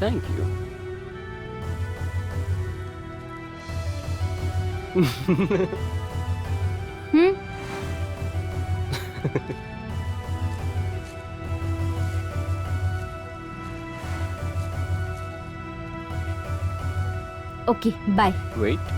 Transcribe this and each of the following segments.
Thank you. Okay bye. Wait,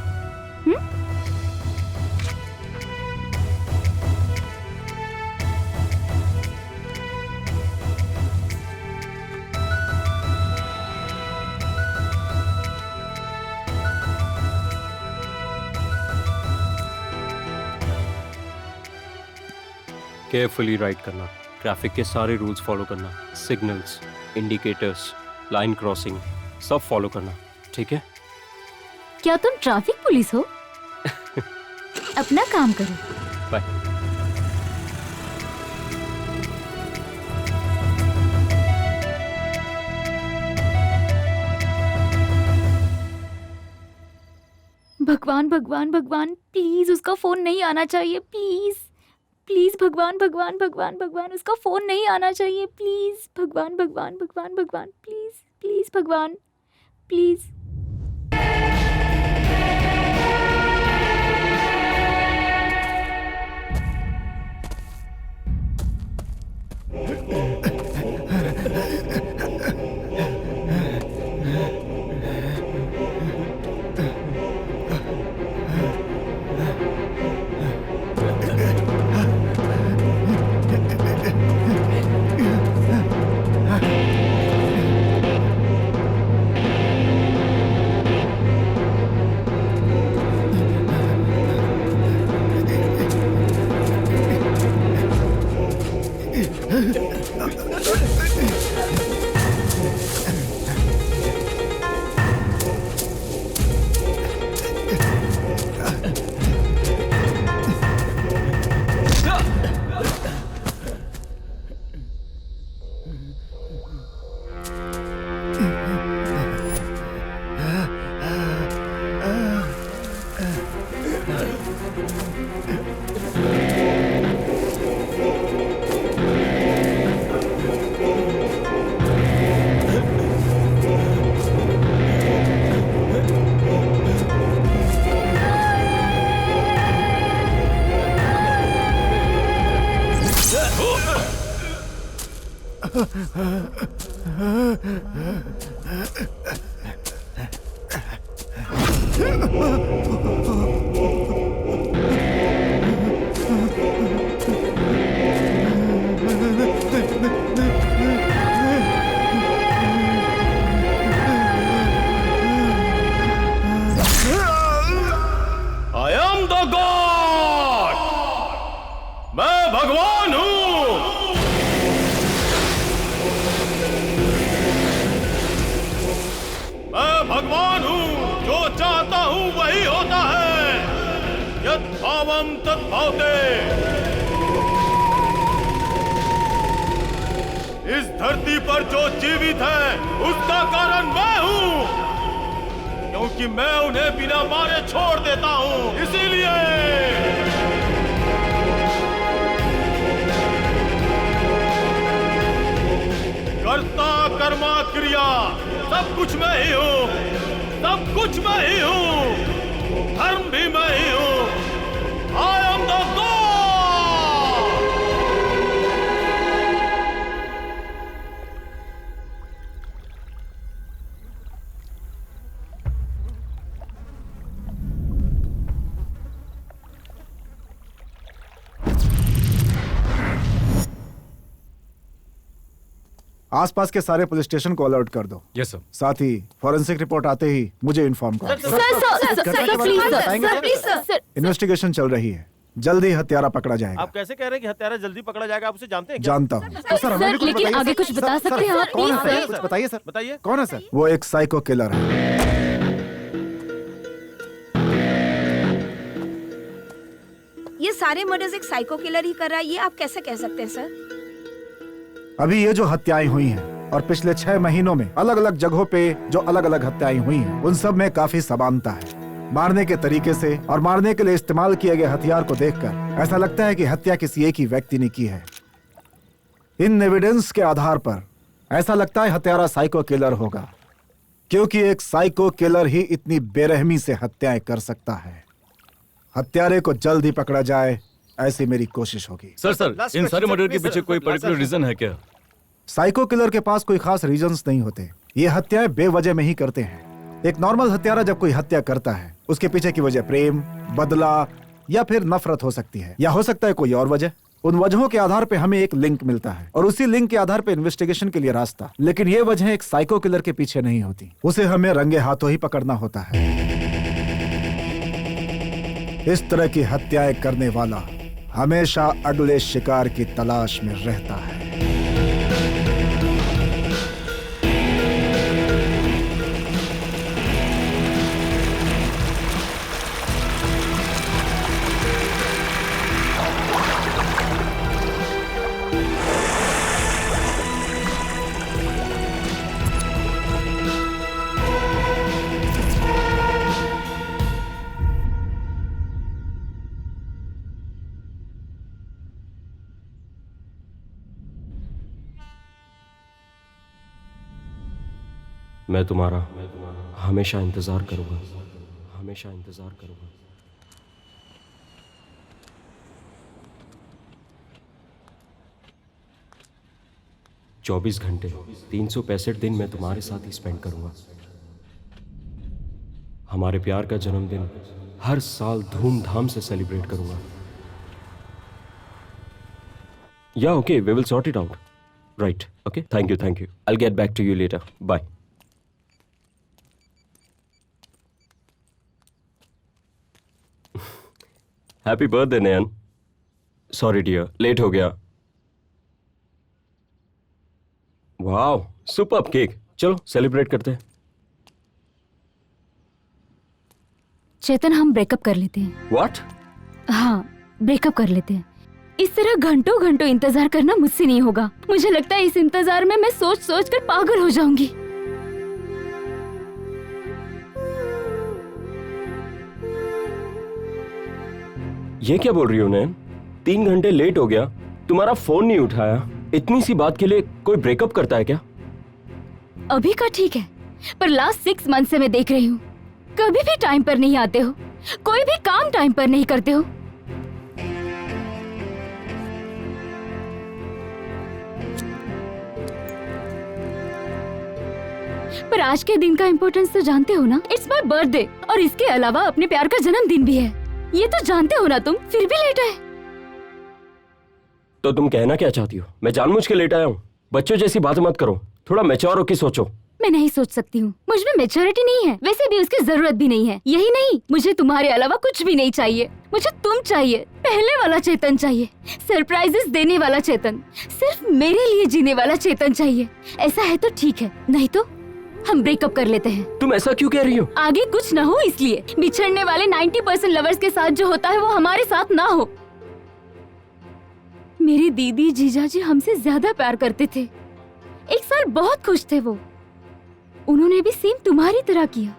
carefully ride करना, traffic के सारे रूल्स फॉलो करना, सिग्नल्स, इंडिकेटर्स, लाइन क्रॉसिंग सब फॉलो करना, ठीक है? क्या तुम ट्रैफिक पुलिस हो? अपना काम करो। बाय। भगवान भगवान भगवान, प्लीज उसका फोन नहीं आना चाहिए, प्लीज प्लीज भगवान भगवान भगवान भगवान, उसका फोन नहीं आना चाहिए, प्लीज भगवान भगवान भगवान भगवान, प्लीज प्लीज भगवान प्लीज। भगवान हूँ, जो चाहता हूँ वही होता है। यत् भावम तत् भावते। इस धरती पर जो जीवित है उसका कारण मैं हूँ, क्योंकि मैं उन्हें बिना मारे छोड़ देता हूँ। इसीलिए कर्ता कर्मा क्रिया सब कुछ मैं ही हूँ, सब कुछ मैं ही हूँ, धर्म भी मैं ही हूँ। I am the God. आसपास के सारे पुलिस स्टेशन को अलर्ट कर दो। Yes sir. साथ ही फॉरेंसिक रिपोर्ट आते ही मुझे इन्फॉर्म करो। सर इन्वेस्टिगेशन चल रही है, जल्दी हत्यारा पकड़ा जाएगा। आप कैसे कह रहे हैं कि हत्यारा जल्दी पकड़ा जाएगा? आप उसे जानते हैं क्या? जानता हूँ। सर लेकिन आगे कुछ बता सकते हैं आप? कौन है? प्लीज कुछ बताइए सर। बताइए। कौन है सर? वो एक साइको किलर है। ये सारे मर्डर्स एक साइको किलर ही कर रहा है, ये आप कैसे कह सकते हैं सर? अभी ये जो हत्याएं हुई हैं और पिछले 6 महीनों में अलग अलग जगहों पे जो अलग अलग हत्याएं हुई हैं, उन सब में काफी समानता है। मारने के तरीके से और मारने के लिए इस्तेमाल किए गए हथियार को देखकर ऐसा लगता है कि हत्या किसी एक ही व्यक्ति ने की है। इन एविडेंस के आधार पर ऐसा लगता है हत्यारा साइको किलर होगा। क्योंकि एक साइको किलर ही इतनी बेरहमी से हत्याएं कर सकता है। हत्यारे को जल्द ही पकड़ा जाए, ऐसी मेरी कोशिश होगी। सर इन सारे मर्डर के पीछे कोई पर्टिकुलर रीजन है क्या? साइको किलर के पास कोई खास रीजंस नहीं होते। ये हत्याएं बेवजह में ही करते हैं। एक नॉर्मल हत्यारा जब कोई हत्या करता है, उसके पीछे की वजह प्रेम, बदला या फिर नफरत हो सकती है, या हो सकता है कोई और वजह। उन वजहों के आधार पे हमें एक लिंक मिलता है और उसी लिंक के आधार पे इन्वेस्टिगेशन के लिए रास्ता। लेकिन ये वजह एक साइको किलर के पीछे नहीं होती, उसे हमें रंगे हाथों ही पकड़ना होता है। इस तरह की हत्याएं करने वाला हमेशा अगले शिकार की तलाश में रहता है। मैं तुम्हारा हमेशा इंतजार करूंगा, हमेशा इंतजार करूंगा। चौबीस घंटे 365 दिन मैं तुम्हारे साथ ही स्पेंड करूंगा। हमारे प्यार का जन्मदिन हर साल धूमधाम से सेलिब्रेट करूंगा। या okay, we will sort it out. Right, okay, thank you. I will get back to you later. Bye. Happy birthday Nayan. Sorry dear, late हो गया। वाह, सुपर्ब केक। चलो सेलिब्रेट करते हैं। चेतन, हम ब्रेकअप कर लेते हैं। व्हाट? हाँ, ब्रेकअप कर लेते हैं। इस तरह घंटों घंटों इंतजार करना मुझसे नहीं होगा। मुझे लगता है इस इंतजार में मैं सोच सोच कर पागल हो जाऊंगी। ये क्या बोल रही हो नैन? 3 घंटे लेट हो गया, तुम्हारा फोन नहीं उठाया। इतनी सी बात के लिए कोई ब्रेकअप करता है क्या? अभी का ठीक है, पर लास्ट 6 मंथ से मैं देख रही हूँ, कभी भी टाइम पर नहीं आते हो, कोई भी काम टाइम पर नहीं करते हो। पर आज के दिन का इम्पोर्टेंस तो जानते हो ना? इट्स माय बर्थडे और इसके अलावा अपने प्यार का जन्मदिन भी है। ये तो जानते हो ना तुम, फिर भी लेट आए। तो तुम कहना क्या चाहती हो? मैं जानबूझ के लेट आया हूँ? बच्चों जैसी बात मत करो, थोड़ा मैच्योर होके सोचो। मैं नहीं सोच सकती हूँ, मुझ में मैच्योरिटी नहीं है, वैसे भी उसकी जरूरत भी नहीं है। यही नहीं, मुझे तुम्हारे अलावा कुछ भी नहीं चाहिए। मुझे तुम चाहिए, पहले वाला चेतन चाहिए, सरप्राइजेस देने वाला चेतन, सिर्फ मेरे लिए जीने वाला चेतन चाहिए। ऐसा है तो ठीक है, नहीं तो हम ब्रेकअप कर लेते हैं। तुम ऐसा क्यों कह रही हो? आगे कुछ ना हो इसलिए। बिछड़ने वाले 90% लवर्स के साथ जो होता है वो हमारे साथ ना हो। मेरी दीदी जीजाजी हमसे ज्यादा प्यार करते थे। एक साल बहुत खुश थे वो। उन्होंने भी सेम तुम्हारी तरह किया,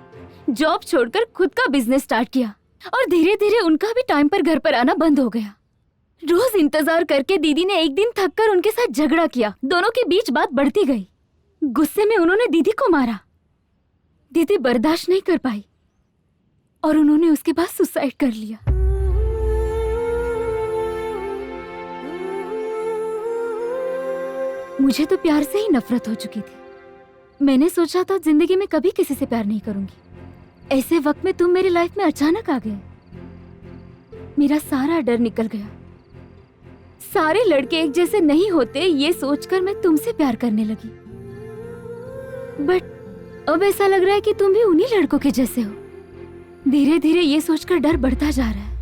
जॉब छोड़कर खुद का बिजनेस स्टार्ट किया और धीरे धीरे उनका भी टाइम पर घर पर आना बंद हो गया। रोज इंतजार करके दीदी ने एक दिन थककर उनके साथ झगड़ा किया। दोनों के बीच बात बढ़ती गई। गुस्से में उन्होंने दीदी को मारा। दीदी बर्दाश्त नहीं कर पाई और उन्होंने उसके बाद सुसाइड कर लिया। मुझे तो प्यार से ही नफरत हो चुकी थी। मैंने सोचा था जिंदगी में कभी किसी से प्यार नहीं करूंगी। ऐसे वक्त में तुम मेरी लाइफ में अचानक आ गए। मेरा सारा डर निकल गया। सारे लड़के एक जैसे नहीं होते, ये सोचकर मैं तुमसे प्यार करने लगी। बट अब ऐसा लग रहा है कि तुम भी उन्हीं लड़कों के जैसे हो। धीरे धीरे ये सोचकर डर बढ़ता जा रहा है।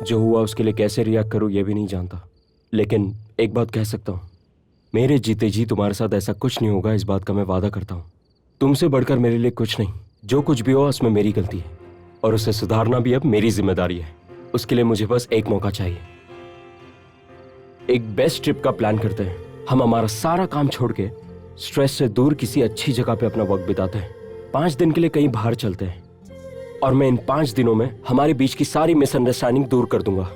जो हुआ उसके लिए कैसे रिएक्ट करूं ये भी नहीं जानता, लेकिन एक बात कह सकता हूं, मेरे जीते जी तुम्हारे साथ ऐसा कुछ नहीं होगा, इस बात का मैं वादा करता हूं। तुमसे बढ़कर मेरे लिए कुछ नहीं। जो कुछ भी हो उसमें मेरी गलती है और उसे सुधारना भी अब मेरी जिम्मेदारी है। उसके लिए मुझे बस एक मौका चाहिए। एक बेस्ट ट्रिप का प्लान करते हैं। हम हमारा सारा काम छोड़ के स्ट्रेस से दूर किसी अच्छी जगह पे अपना वक्त बिताते हैं। 5 दिन के लिए कहीं बाहर चलते हैं और मैं इन 5 दिनों में हमारे बीच की सारी मिसअंडरस्टैंडिंग दूर कर दूंगा।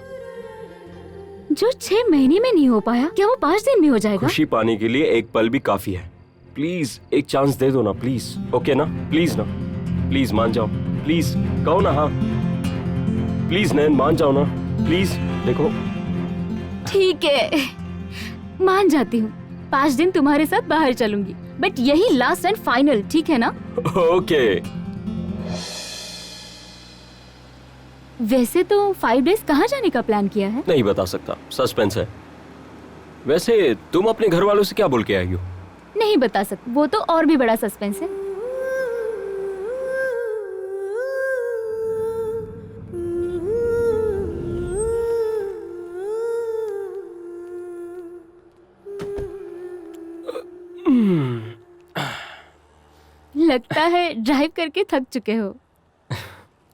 जो 6 महीने में नहीं हो पाया, क्या वो 5 दिन में हो जाएगा? खुशी पाने के लिए एक पल भी काफी है। प्लीज एक चांस दे दो ना प्लीज, ओके ना, प्लीज ना, प्लीज मान जाओ, प्लीज कहो ना हाँ, प्लीज नैन मान जाओ ना, प्लीज देखो। ठीक है, मान जाती हूँ। 5 दिन तुम्हारे साथ बाहर चलूंगी, बट यही लास्ट एंड फाइनल, ठीक है ना? ओके। वैसे तो 5 डेज कहाँ जाने का प्लान किया है? नहीं बता सकता, सस्पेंस है। वैसे तुम अपने घर वालों से क्या बोल के आई हो? नहीं बता सकती, वो तो और भी बड़ा सस्पेंस है। लगता है ड्राइव करके थक चुके हो।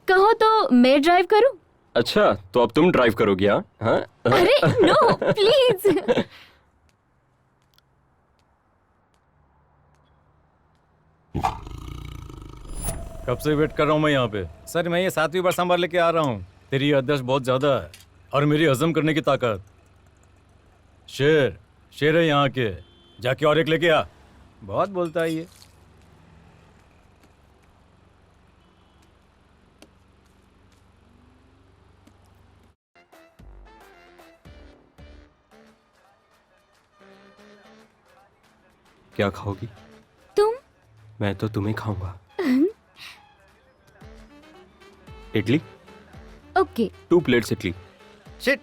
कहो तो मैं ड्राइव करूं? अच्छा तो अब तुम ड्राइव करोगी? हाँ हाँ? अरे नो प्लीज। कब से वेट कर रहा हूँ मैं यहाँ पे। सर मैं ये 7वीं बार सांभर लेके आ रहा हूँ। तेरी याददाश्त बहुत ज्यादा है और मेरी हजम करने की ताकत। शेर शेर है यहाँ के, जाके और एक लेके आ। बहुत बोलता है ये। क्या खाओगी? तुम? मैं तो तुम्हें खाऊंगा। Idli? Okay. 2 plates idli. Shit,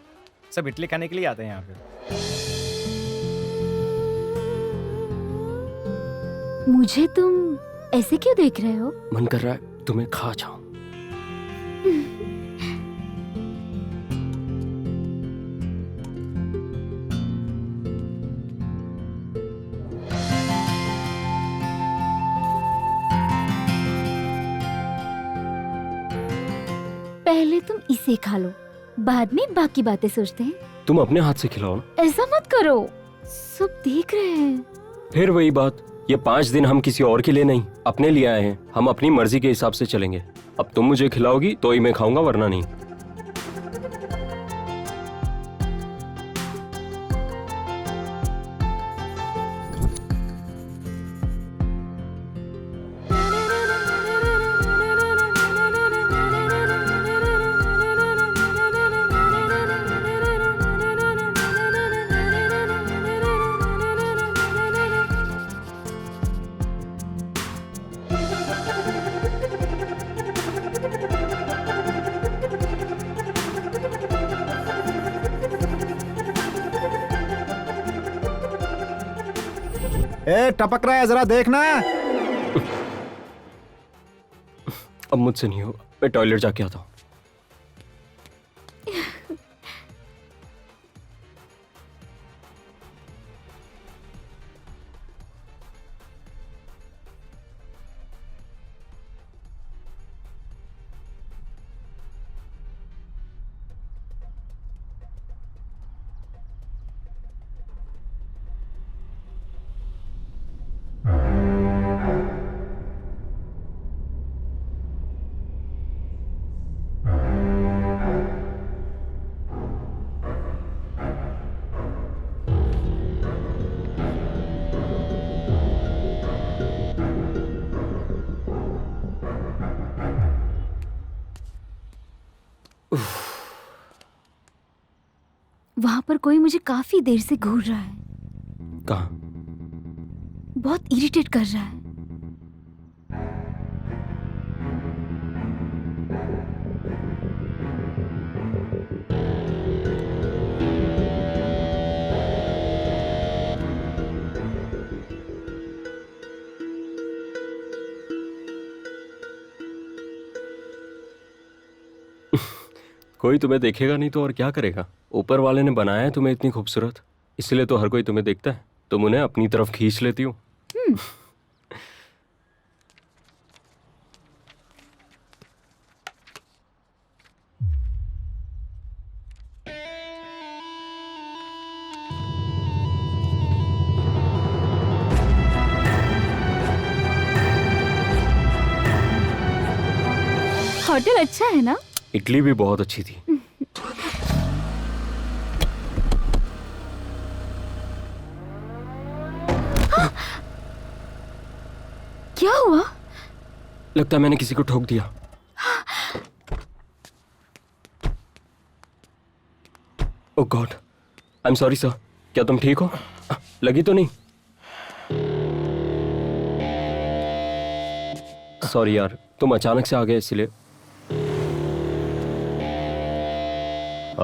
सब इडली खाने के लिए आते हैं यहाँ पे। मुझे तुम ऐसे क्यों देख रहे हो? मन कर रहा है तुम्हें खा जाऊं। पहले तुम इसे खा लो, बाद में बाकी बातें सोचते हैं। तुम अपने हाथ से खिलाओ ना। ऐसा मत करो, सब देख रहे हैं। फिर वही बात, ये 5 दिन हम किसी और के लिए नहीं अपने लिए आए हैं। हम अपनी मर्जी के हिसाब से चलेंगे। अब तुम मुझे खिलाओगी तो ही मैं खाऊंगा, वरना नहीं। ए टपक रहा है, जरा देखना। अब मुझसे नहीं होगा, मैं टॉयलेट जाके आता हूँ। वहां पर कोई मुझे काफी देर से घूर रहा है। कहाँ? बहुत इरिटेट कर रहा है। कोई तुम्हें देखेगा नहीं तो और क्या करेगा? ऊपर वाले ने बनाया है तुम्हें इतनी खूबसूरत, इसलिए तो हर कोई तुम्हें देखता है। तुम उन्हें अपनी तरफ खींच लेती हो। होटल अच्छा है ना? इडली भी बहुत अच्छी थी। क्या हुआ? लगता है मैंने किसी को ठोक दिया। Oh god, I am sorry sir. क्या तुम ठीक हो? लगी तो नहीं? सॉरी यार, तुम अचानक से आ गए इसलिए।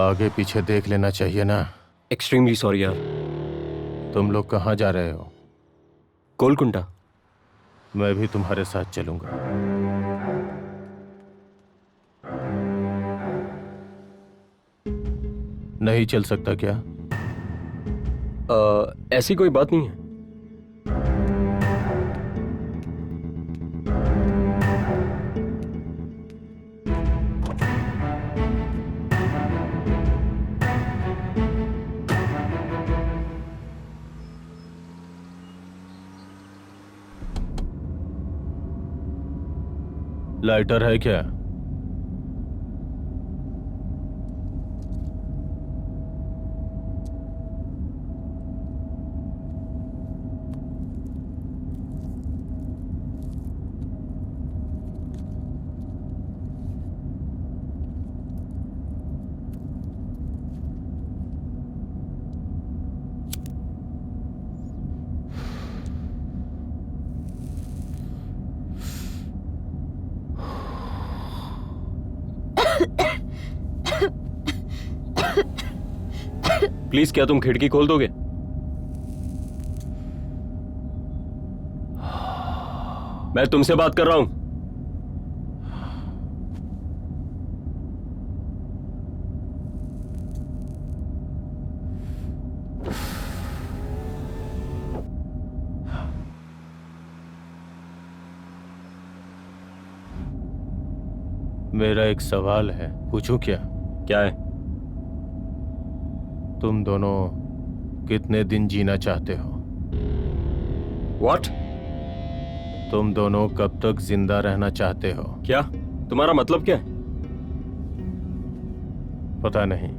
आगे पीछे देख लेना चाहिए ना। एक्सट्रीमली सॉरी यार। तुम लोग कहाँ जा रहे हो? गोलकुंडा। मैं भी तुम्हारे साथ चलूंगा। नहीं चल सकता क्या? ऐसी कोई बात नहीं है। लाइटर है क्या? प्लीज, क्या तुम खिड़की खोल दोगे? मैं तुमसे बात कर रहा हूं। मेरा एक सवाल है, पूछूं क्या? क्या है? तुम दोनों कितने दिन जीना चाहते हो? व्हाट? तुम दोनों कब तक जिंदा रहना चाहते हो? क्या तुम्हारा मतलब क्या है? पता नहीं,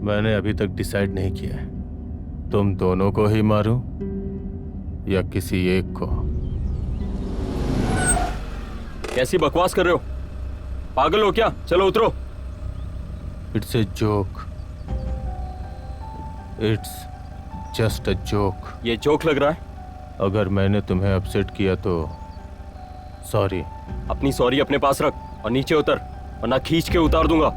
मैंने अभी तक डिसाइड नहीं किया है। तुम दोनों को ही मारूं या किसी एक को? कैसी बकवास कर रहे हो? पागल हो क्या? चलो उतरो। It's a joke. It's just a joke. ये जोक लग रहा है? अगर मैंने तुम्हें अपसेट किया तो सॉरी। अपनी सॉरी अपने पास रख और नीचे उतर, वरना खींच के उतार दूंगा।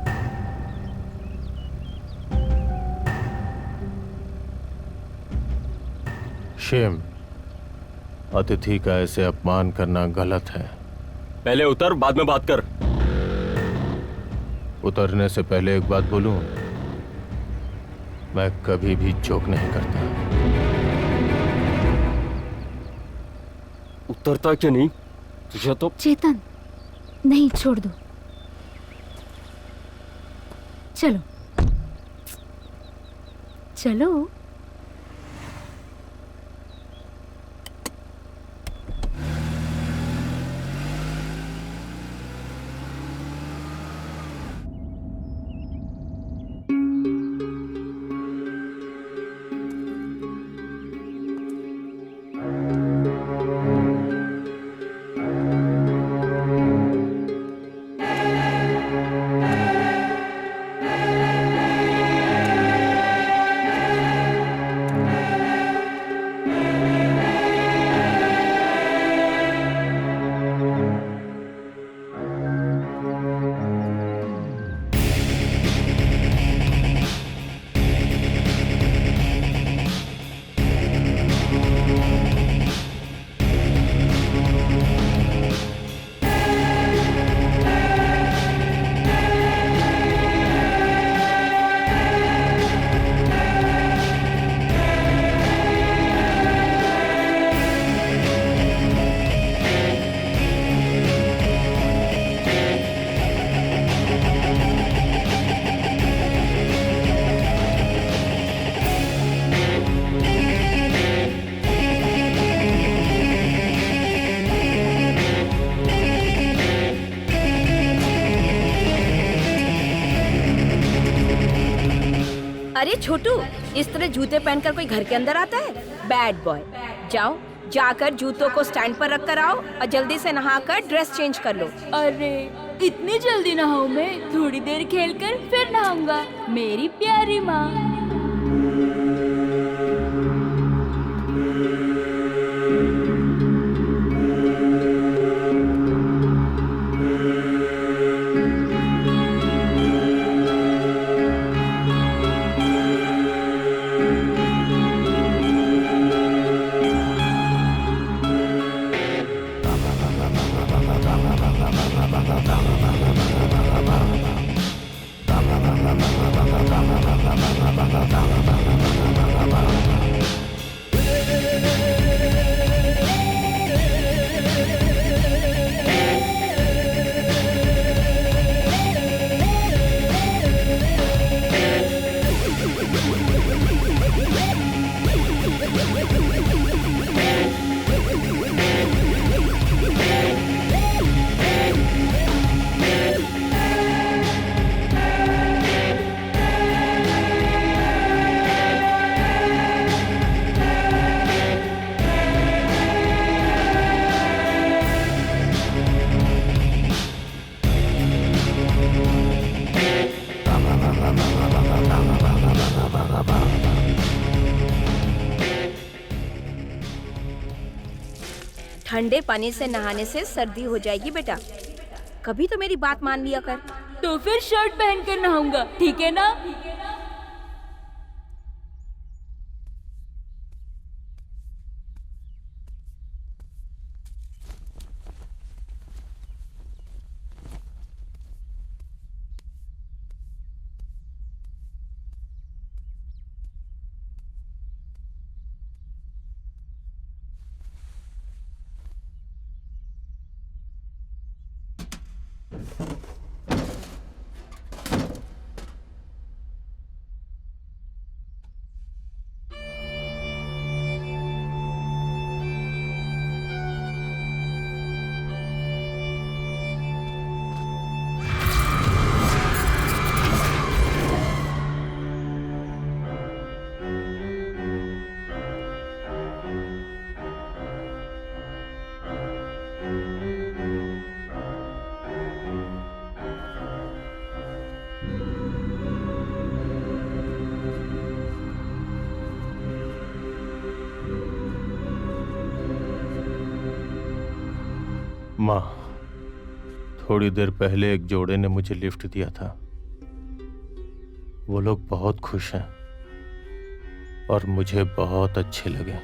शेम। अतिथि का ऐसे अपमान करना गलत है। पहले उतर, बाद में बात कर। उतरने से पहले एक बात बोलूं, मैं कभी भी जोक नहीं करता। उतरता क्यों नहीं? तुझे तो चेतन, नहीं, छोड़ दो। चलो चलो। अरे छोटू, इस तरह जूते पहनकर कोई घर के अंदर आता है? Bad boy. जाओ जाकर जूतों को स्टैंड पर रख कर आओ और जल्दी से नहाकर ड्रेस चेंज कर लो। अरे इतनी जल्दी नहाऊं मैं? थोड़ी देर खेलकर फिर नहाऊंगा मेरी प्यारी माँ। ठंडे पानी से नहाने से सर्दी हो जाएगी बेटा, कभी तो मेरी बात मान लिया कर। तो फिर शर्ट पहनकर नहाऊंगा, ठीक है ना? माँ, थोड़ी देर पहले एक जोड़े ने मुझे लिफ्ट दिया था। वो लोग बहुत खुश हैं और मुझे बहुत अच्छे लगे।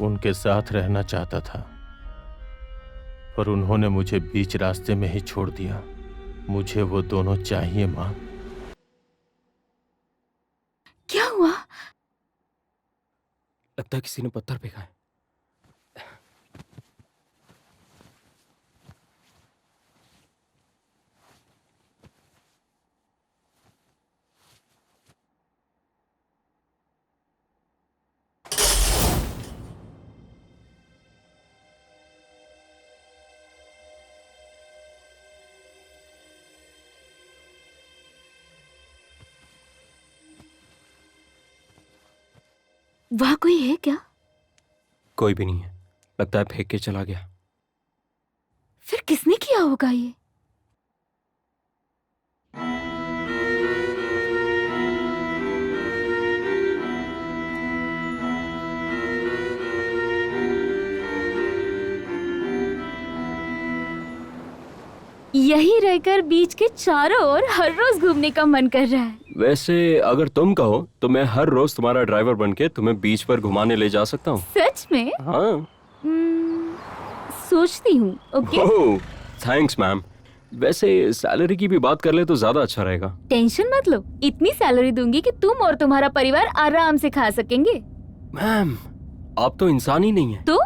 उनके साथ रहना चाहता था, पर उन्होंने मुझे बीच रास्ते में ही छोड़ दिया। मुझे वो दोनों चाहिए माँ। क्या हुआ? लगता है किसी ने पत्थर फेंका है। वहाँ कोई है क्या? कोई भी नहीं है, लगता है फेंक के चला गया। फिर किसने किया होगा ये? यही रहकर बीच के चारों ओर हर रोज घूमने का मन कर रहा है। वैसे अगर तुम कहो तो मैं हर रोज तुम्हारा ड्राइवर बनके तुम्हें बीच पर घुमाने ले जा सकता हूँ। सच में? हाँ। सोचती हूँ। ओके। ओह, थैंक्स मैम। वैसे सैलरी की भी बात कर ले तो ज्यादा अच्छा रहेगा। टेंशन मत लो, इतनी सैलरी दूंगी कि तुम और तुम्हारा परिवार आराम से खा सकेंगे। मैम, आप तो इंसान ही नहीं है। तो?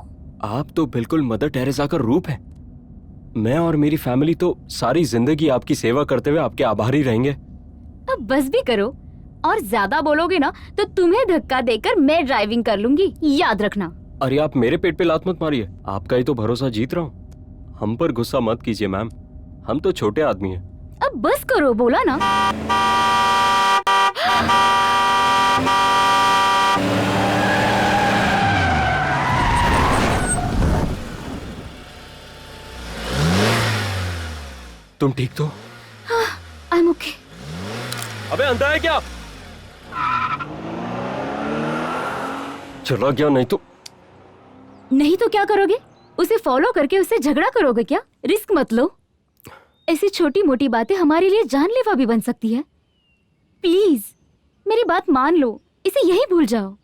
आप तो बिल्कुल मदर टेरेसा का रूप है। मैं और मेरी फैमिली तो सारी जिंदगी आपकी सेवा करते हुए आपके आभारी रहेंगे। अब बस भी करो, और ज्यादा बोलोगे ना तो तुम्हें धक्का देकर मैं ड्राइविंग कर लूंगी, याद रखना। अरे आप मेरे पेट पे लात मत मारिए, आपका ही तो भरोसा जीत रहा हूँ। हम पर गुस्सा मत कीजिए मैम, हम तो छोटे आदमी हैं। अब बस करो, बोला ना। तुम ठीक तो? I am okay. अबे अंधा है क्या? चला गया नहीं तो? नहीं तो क्या करोगे? उसे फॉलो करके उससे झगड़ा करोगे क्या? रिस्क मत लो। ऐसी छोटी मोटी बातें हमारे लिए जानलेवा भी बन सकती है। प्लीज मेरी बात मान लो, इसे यही भूल जाओ।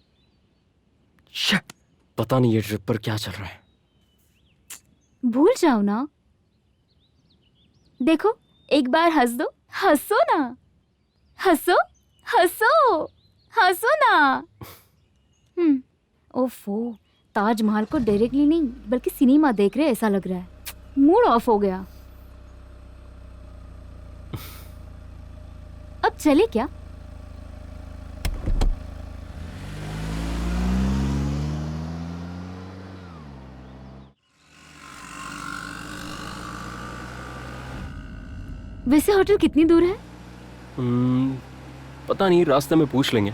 पता नहीं ये ट्रिप पर क्या चल रहा है। भूल जाओ ना। देखो एक बार हंस दो, हंसो ना, हंसो हंसो हंसो ना। ओफो, ताजमहल को डायरेक्टली नहीं बल्कि सिनेमा देख रहे ऐसा लग रहा है। मूड ऑफ हो गया। अब चले क्या? वैसे होटल कितनी दूर है? पता नहीं, रास्ते में पूछ लेंगे।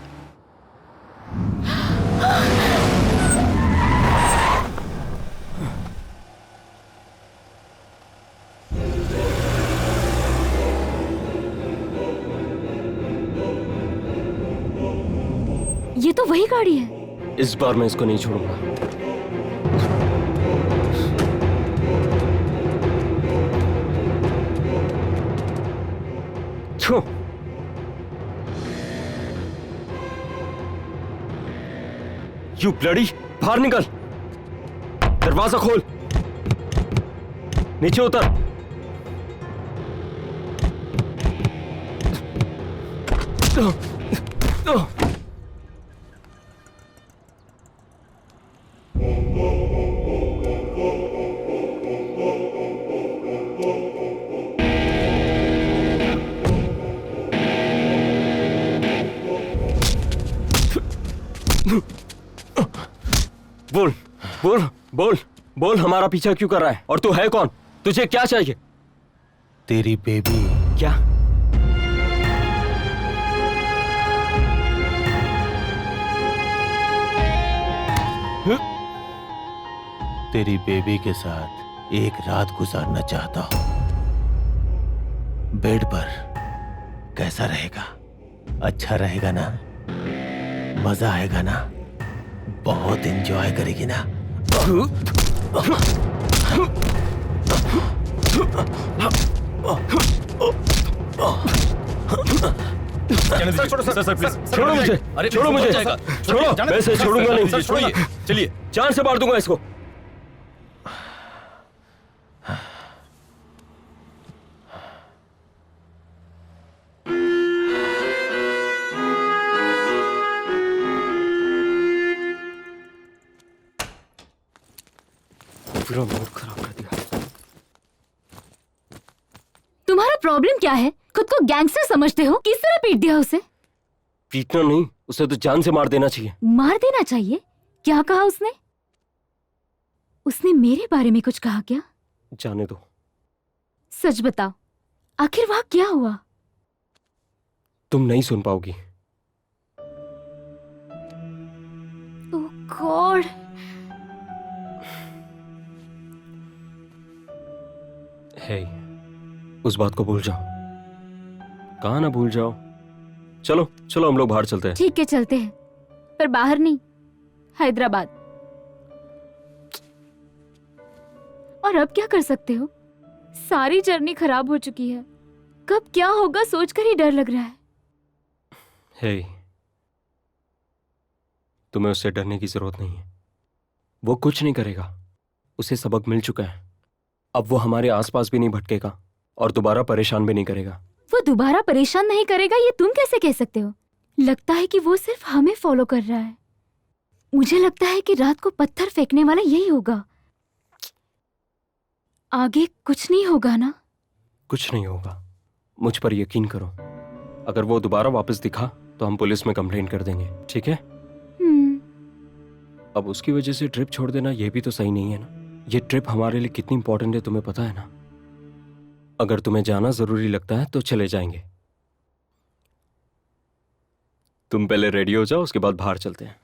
ये तो वही गाड़ी है। इस बार मैं इसको नहीं छोड़ूंगा। छो यू ब्लडी, बाहर निकल। दरवाजा खोल, नीचे उतर। बोल बोल बोल बोल, हमारा पीछा क्यों कर रहा है? और तू है कौन? तुझे क्या चाहिए? तेरी बेबी। क्या? तेरी बेबी के साथ एक रात गुजारना चाहता हूं। बेड पर कैसा रहेगा? अच्छा रहेगा ना? मजा आएगा ना? बहुत एंजॉय करेगी ना? सर प्लीज छोड़ो मुझे, अरे छोड़ो मुझे, छोड़ो। वैसे छोड़ूंगा नहीं। सर छोड़िए, चलिए। जान से मार दूंगा इसको। पूरा मूड खराब कर दिया। तुम्हारा प्रॉब्लम क्या है? खुद को गैंगस्टर समझते हो? किस तरह पीट दिया उसे? पीटना नहीं, उसे तो जान से मार देना चाहिए। मार देना चाहिए? क्या कहा उसने? उसने मेरे बारे में कुछ कहा क्या? जाने दो। सच बताओ, आखिर वहां क्या हुआ? तुम नहीं सुन पाओगी। ओह गॉड। हे, उस बात को भूल जाओ। कहा ना भूल जाओ। चलो चलो, हम लोग बाहर चलते हैं। ठीक है चलते हैं, पर बाहर नहीं, हैदराबाद। और अब क्या कर सकते हो? सारी जर्नी खराब हो चुकी है। कब क्या होगा सोचकर ही डर लग रहा है। हे, तुम्हें उससे डरने की जरूरत नहीं है। वो कुछ नहीं करेगा। उसे सबक मिल चुका है। अब वो हमारे आसपास भी नहीं भटकेगा और दोबारा परेशान भी नहीं करेगा। वो दोबारा परेशान नहीं करेगा ये तुम कैसे कह सकते हो? लगता है कि वो सिर्फ हमें फॉलो कर रहा है। मुझे लगता है कि रात को पत्थर फेंकने वाला यही होगा। आगे कुछ नहीं होगा ना? कुछ नहीं होगा, मुझ पर यकीन करो। अगर वो दोबारा वापस दिखा तो हम पुलिस में कंप्लेंट कर देंगे, ठीक है? अब उसकी वजह से ट्रिप छोड़ देना ये भी तो सही नहीं है ना। ये ट्रिप हमारे लिए कितनी इंपॉर्टेंट है तुम्हें पता है ना। अगर तुम्हें जाना जरूरी लगता है तो चले जाएंगे। तुम पहले रेडी हो जाओ, उसके बाद बाहर चलते हैं।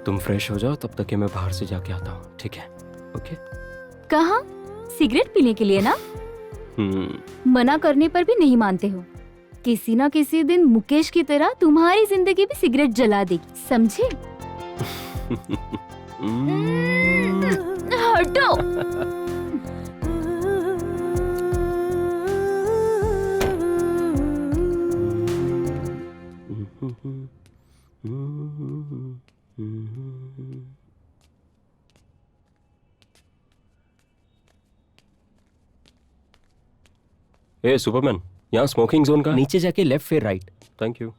तुम फ्रेश हो जाओ तब तक कि मैं बाहर से जाके आता हूँ, ठीक है? ओके? कहाँ? सिगरेट पीने के लिए ना? मना करने पर भी नहीं मानते हो। किसी ना किसी दिन मुकेश की तरह तुम्हारी जिंदगी भी सिगरेट जला देगी, समझे? हटो। ए सुपरमैन, यहाँ स्मोकिंग जोन का नीचे जाके लेफ्ट फिर राइट। Thank you.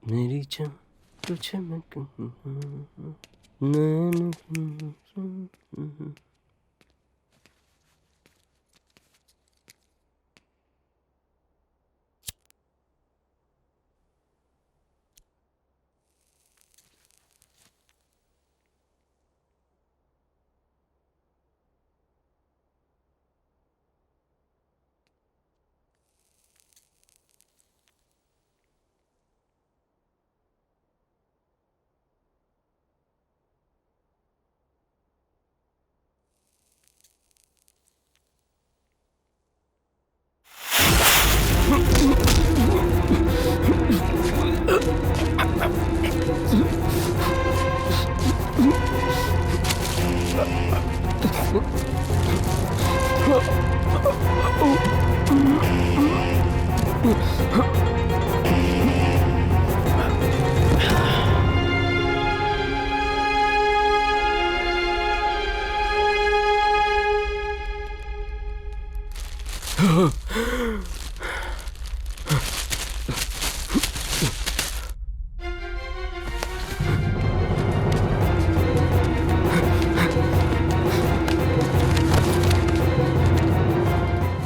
मेरी चम तुझे मैं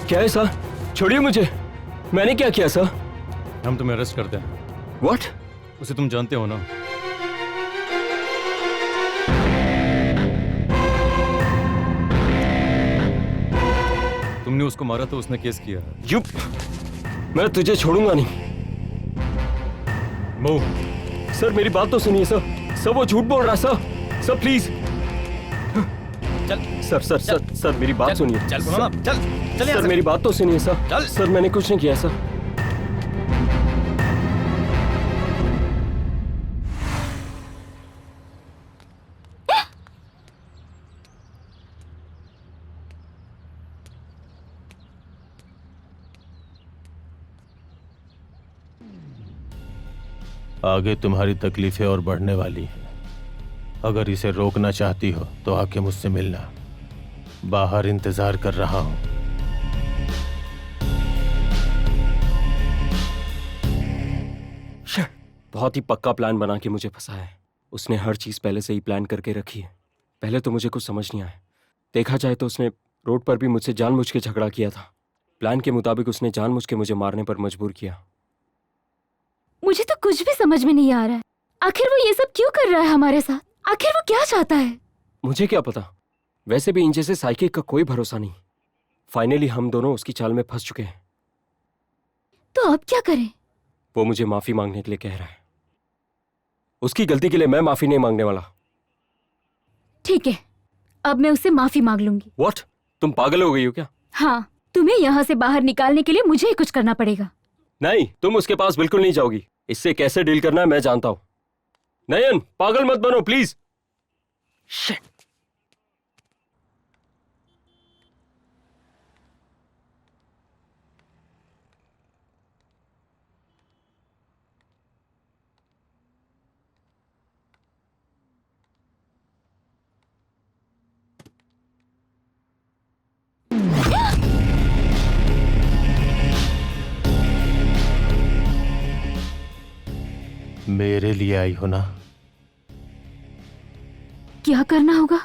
क्या है सर? छोड़िए मुझे। मैंने क्या किया सर? हम तुम्हें अरेस्ट करते हैं। व्हाट? उसे तुम जानते हो ना? तुमने उसको मारा तो उसने केस किया। चुप। मैं तुझे छोड़ूंगा नहीं। मूव। सर मेरी बात तो सुनिए सर। सर वो झूठ बोल रहा है सर। Sir please. चल सर सर सर सर मेरी बात सुनिए। चल सर, चल चल सर मेरी बात तो सुनिए सर। चल। सर मैंने कुछ नहीं किया सर। आगे तुम्हारी तकलीफें और बढ़ने वाली हैं। अगर इसे रोकना चाहती हो तो आके मुझसे मिलना। बाहर इंतजार कर रहा हूं। बहुत ही पक्का प्लान बना के मुझे फंसाया है। उसने हर चीज पहले से ही प्लान करके रखी है। पहले तो मुझे कुछ समझ नहीं आया। देखा जाए तो उसने रोड पर भी मुझसे जानबूझ के झगड़ा किया था। प्लान के मुताबिक उसने जानबूझ के मुझे मारने पर मजबूर किया। मुझे तो कुछ भी समझ में नहीं आ रहा है। आखिर वो ये सब क्यों कर रहा है हमारे साथ? आखिर वो क्या चाहता है? मुझे क्या पता। वैसे भी इन जैसे साइकिक का कोई भरोसा नहीं। फाइनली हम दोनों उसकी चाल में फंस चुके हैं। तो अब क्या करें? वो मुझे माफी मांगने के लिए कह रहा है। उसकी गलती के लिए मैं माफी नहीं मांगने वाला। ठीक है, अब मैं उससे माफी मांग लूंगी। व्हाट? तुम पागल हो गई हो क्या? हाँ, तुम्हें यहाँ से बाहर निकालने के लिए मुझे ही कुछ करना पड़ेगा। नहीं, तुम उसके पास बिल्कुल नहीं जाओगी। इससे कैसे डील करना है मैं जानता हूं। नयन, पागल मत बनो प्लीज। शिट। मेरे लिए आई हो ना? क्या करना होगा?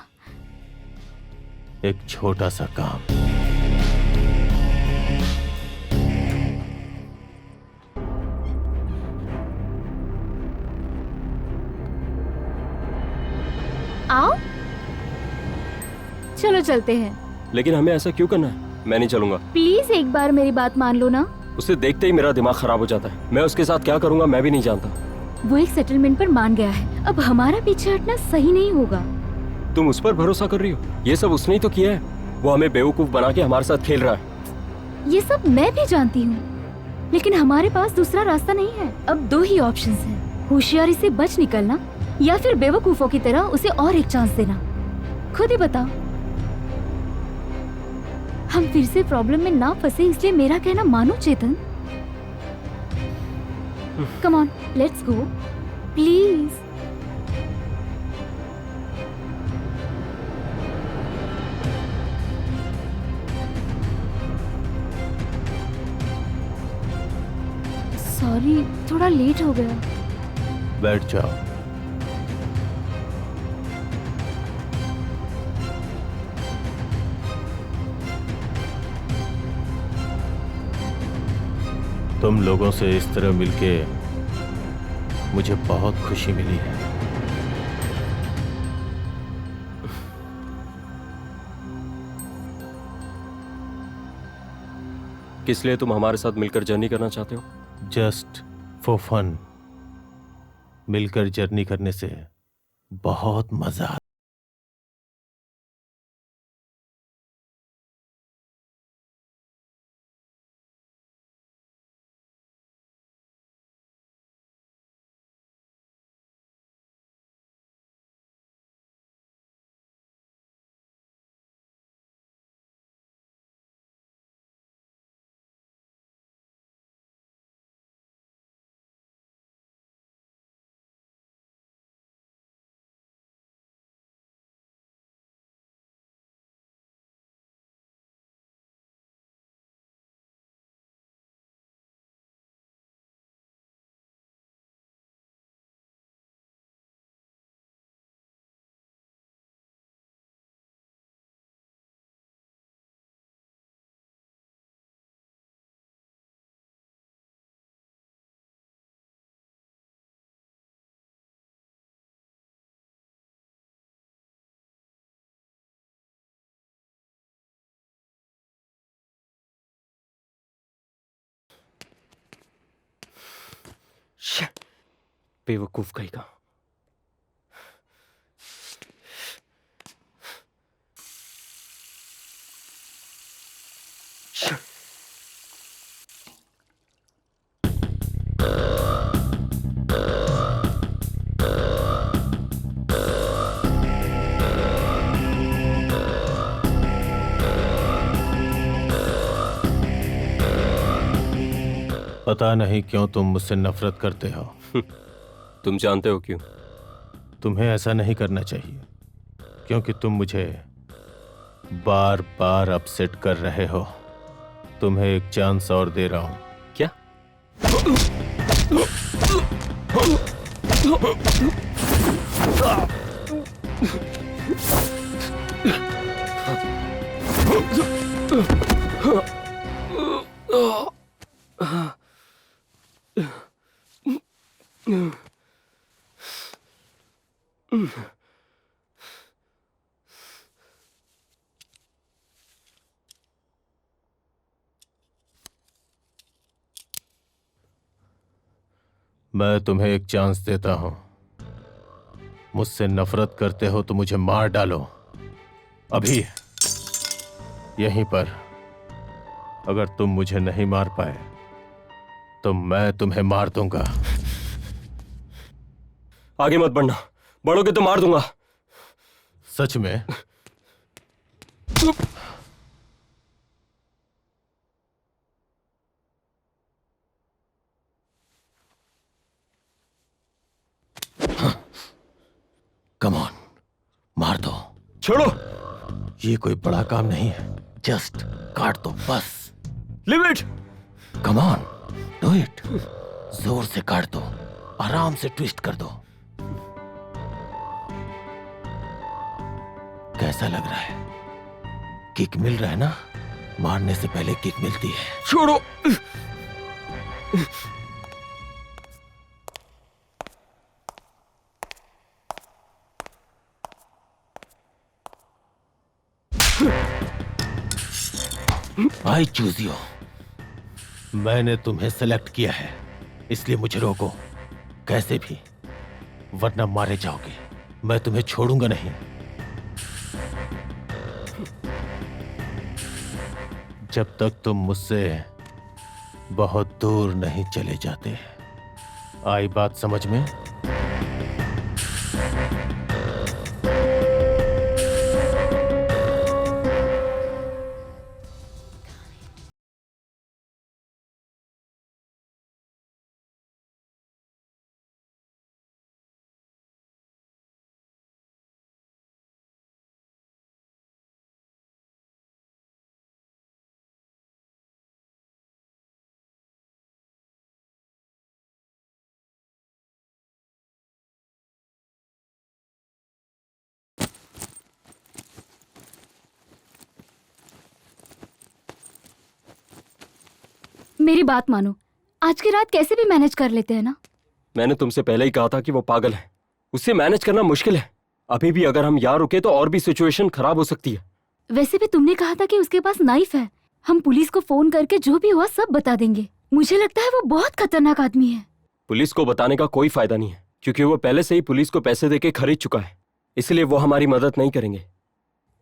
एक छोटा सा काम। आओ, चलो चलते हैं। लेकिन हमें ऐसा क्यों करना है? मैं नहीं चलूंगा। प्लीज एक बार मेरी बात मान लो ना। उसे देखते ही मेरा दिमाग खराब हो जाता है। मैं उसके साथ क्या करूंगा मैं भी नहीं जानता। वो एक सेटलमेंट पर मान गया है। अब हमारा पीछे हटना सही नहीं होगा। तुम उस पर भरोसा कर रही हो? ये सब उसने ही तो किया है। वो हमें बेवकूफ बना के हमारे साथ खेल रहा है। ये सब मैं भी जानती हूँ, लेकिन हमारे पास दूसरा रास्ता नहीं है। अब दो ही ऑप्शंस हैं, होशियारी से बच निकलना या फिर बेवकूफों की तरह उसे और एक चांस देना। खुद ही बताओ। हम फिर से प्रॉब्लम में ना फंसे, इसलिए मेरा कहना मानो Chetan. Come on, let's go please. Sorry, थोड़ा लेट हो गया। बैठ जाओ। तुम लोगों से इस तरह मिलके मुझे बहुत खुशी मिली है। किस लिए तुम हमारे साथ मिलकर जर्नी करना चाहते हो? Just for fun. मिलकर जर्नी करने से बहुत मजा आता है। बेवकूफ कहीं का। पता नहीं क्यों तुम मुझसे नफरत करते हो। तुम जानते हो क्यों? तुम्हें ऐसा नहीं करना चाहिए, क्योंकि तुम मुझे बार बार अपसेट कर रहे हो। तुम्हें एक चांस और दे रहा हूं। क्या? मैं तुम्हें एक चांस देता हूं। मुझसे नफरत करते हो तो मुझे मार डालो अभी, यहीं पर। अगर तुम मुझे नहीं मार पाए तो मैं तुम्हें मार दूंगा। आगे मत बढ़ना, बढ़ोगे तो मार दूंगा। सच में? कम ऑन, मार दो। छोड़ो। ये कोई बड़ा काम नहीं है, जस्ट काट दो बस। Limit. Come on, do it. जोर से काट दो, आराम से ट्विस्ट कर दो। कैसा लग रहा है? किक मिल रहा है ना? मारने से पहले किक मिलती है। छोड़ो। I choose you. मैंने तुम्हें सेलेक्ट किया है, इसलिए मुझे रोको। कैसे भी, वरना मारे जाओगे। मैं तुम्हें छोड़ूंगा नहीं। जब तक तुम मुझसे बहुत दूर नहीं चले जाते। आई बात समझ में? मेरी बात मानो, आज की रात कैसे भी मैनेज कर लेते हैं ना। मैंने तुमसे पहले ही कहा था कि वो पागल है, उससे मैनेज करना मुश्किल है। अभी भी अगर हम यहाँ रुके तो और भी सिचुएशन खराब हो सकती है। वैसे भी तुमने कहा था कि उसके पास नाइफ है। हम पुलिस को फोन करके जो भी हुआ सब बता देंगे। मुझे लगता है वो बहुत खतरनाक आदमी है। पुलिस को बताने का कोई फायदा नहीं है, क्योंकि वो पहले से ही पुलिस को पैसे देके खरीद चुका है, इसलिए वो हमारी मदद नहीं करेंगे।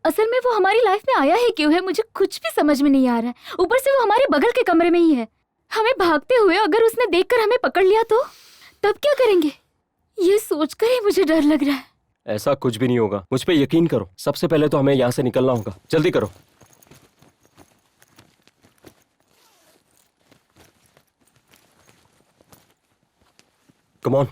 असल में वो हमारी लाइफ में आया ही क्यों है, मुझे कुछ भी समझ में नहीं आ रहा है। ऊपर से वो हमारे बगल के कमरे में ही है। हमें भागते हुए अगर उसने देखकर हमें पकड़ लिया तो तब क्या करेंगे, ये सोचकर ही मुझे डर लग रहा है। ऐसा कुछ भी नहीं होगा, मुझ पे यकीन करो। सबसे पहले तो हमें यहाँ से निकलना होगा, जल्दी करो। Come on.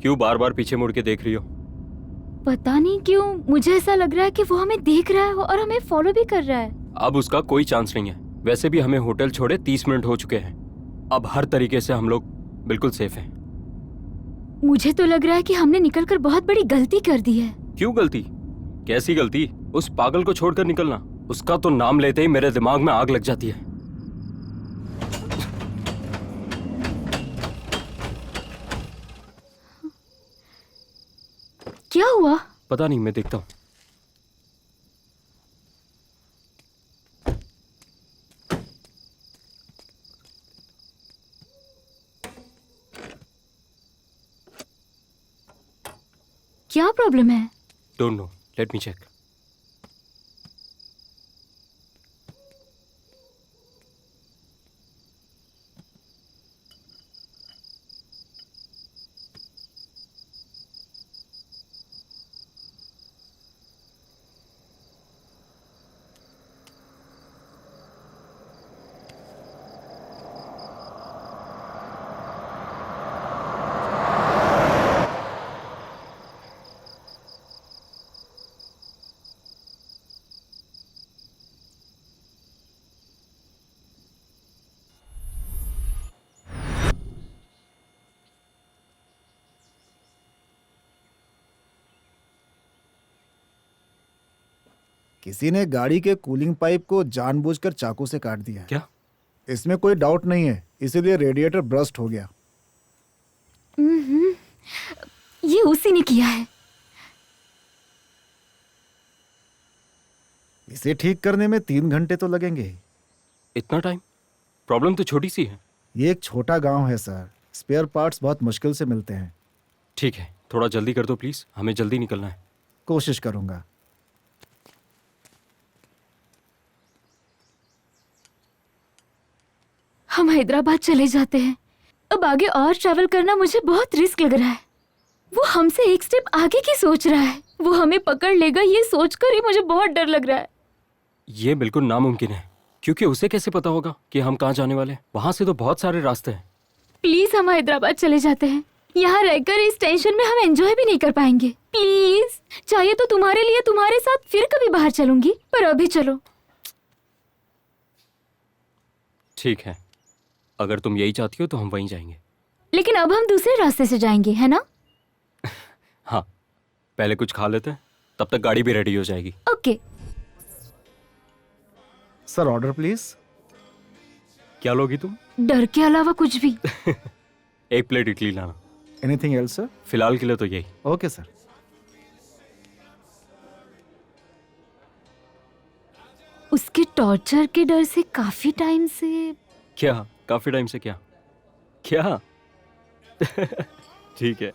क्यों बार बार पीछे मुड़ के देख रही हो? पता नहीं क्यों मुझे ऐसा लग रहा है कि वो हमें देख रहा है और हमें फॉलो भी कर रहा है। अब उसका कोई चांस नहीं है। वैसे भी हमें होटल छोड़े 30 मिनट हो चुके हैं। अब हर तरीके से हम लोग बिल्कुल सेफ हैं। मुझे तो लग रहा है कि हमने निकलकर बहुत बड़ी गलती कर दी है। क्यों गलती? कैसी गलती? उस पागल को छोड़कर निकलना, उसका तो नाम लेते ही मेरे दिमाग में आग लग जाती है। क्या हुआ? पता नहीं, मैं देखता हूँ। क्या प्रॉब्लम है? Don't know, let me check. किसी ने गाड़ी के कूलिंग पाइप को जानबूझकर चाकू से काट दिया है। क्या? इसमें कोई डाउट नहीं है, इसीलिए रेडिएटर ब्रस्ट हो गया। ये उसी ने किया है। इसे ठीक करने में 3 घंटे तो लगेंगे। इतना टाइम? प्रॉब्लम तो छोटी सी है। ये एक छोटा गांव है सर, स्पेयर पार्ट्स बहुत मुश्किल से मिलते हैं। ठीक है, थोड़ा जल्दी कर दो प्लीज, हमें जल्दी निकलना है। कोशिश करूंगा। हम हैदराबाद चले जाते हैं। अब आगे और ट्रैवल करना मुझे बहुत रिस्क लग रहा है। वो हमसे एक स्टेप आगे की सोच रहा है। वो हमें पकड़ लेगा, ये सोचकर ही मुझे बहुत डर लग रहा है। ये बिल्कुल नामुमकिन है, क्योंकि उसे कैसे पता होगा कि हम कहाँ जाने वाले हैं? वहां से तो बहुत सारे रास्ते हैं। प्लीज हम हैदराबाद चले जाते हैं। यहाँ रहकर इस टेंशन में हम एंजॉय भी नहीं कर पाएंगे। प्लीज, चाहिए तो तुम्हारे लिए तुम्हारे साथ फिर कभी बाहर चलूंगी, पर अभी चलो। ठीक है, अगर तुम यही चाहती हो तो हम वहीं जाएंगे। लेकिन अब हम दूसरे रास्ते से जाएंगे, है ना? हाँ, पहले कुछ खा लेते हैं, तब तक गाड़ी भी रेडी हो जाएगी। ओके। Sir order please. क्या लोगी तुम? डर के अलावा कुछ भी। एक प्लेट इडली लाना। Anything else sir? फिलहाल के लिए तो यही। Okay sir. उसके टॉर्चर के डर से काफी टाइम से। क्या? काफी टाइम से क्या? क्या? ठीक है।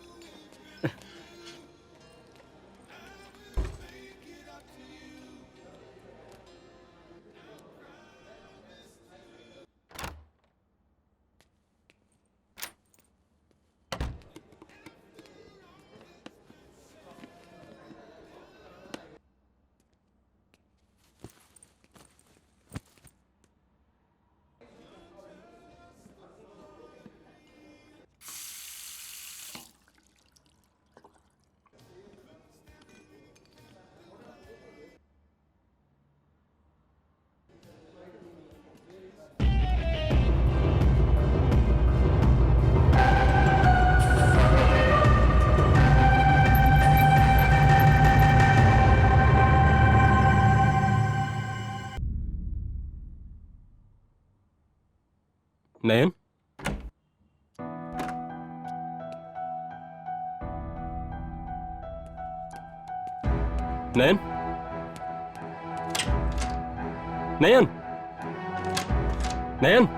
नयन, नयन, नयन, नयन।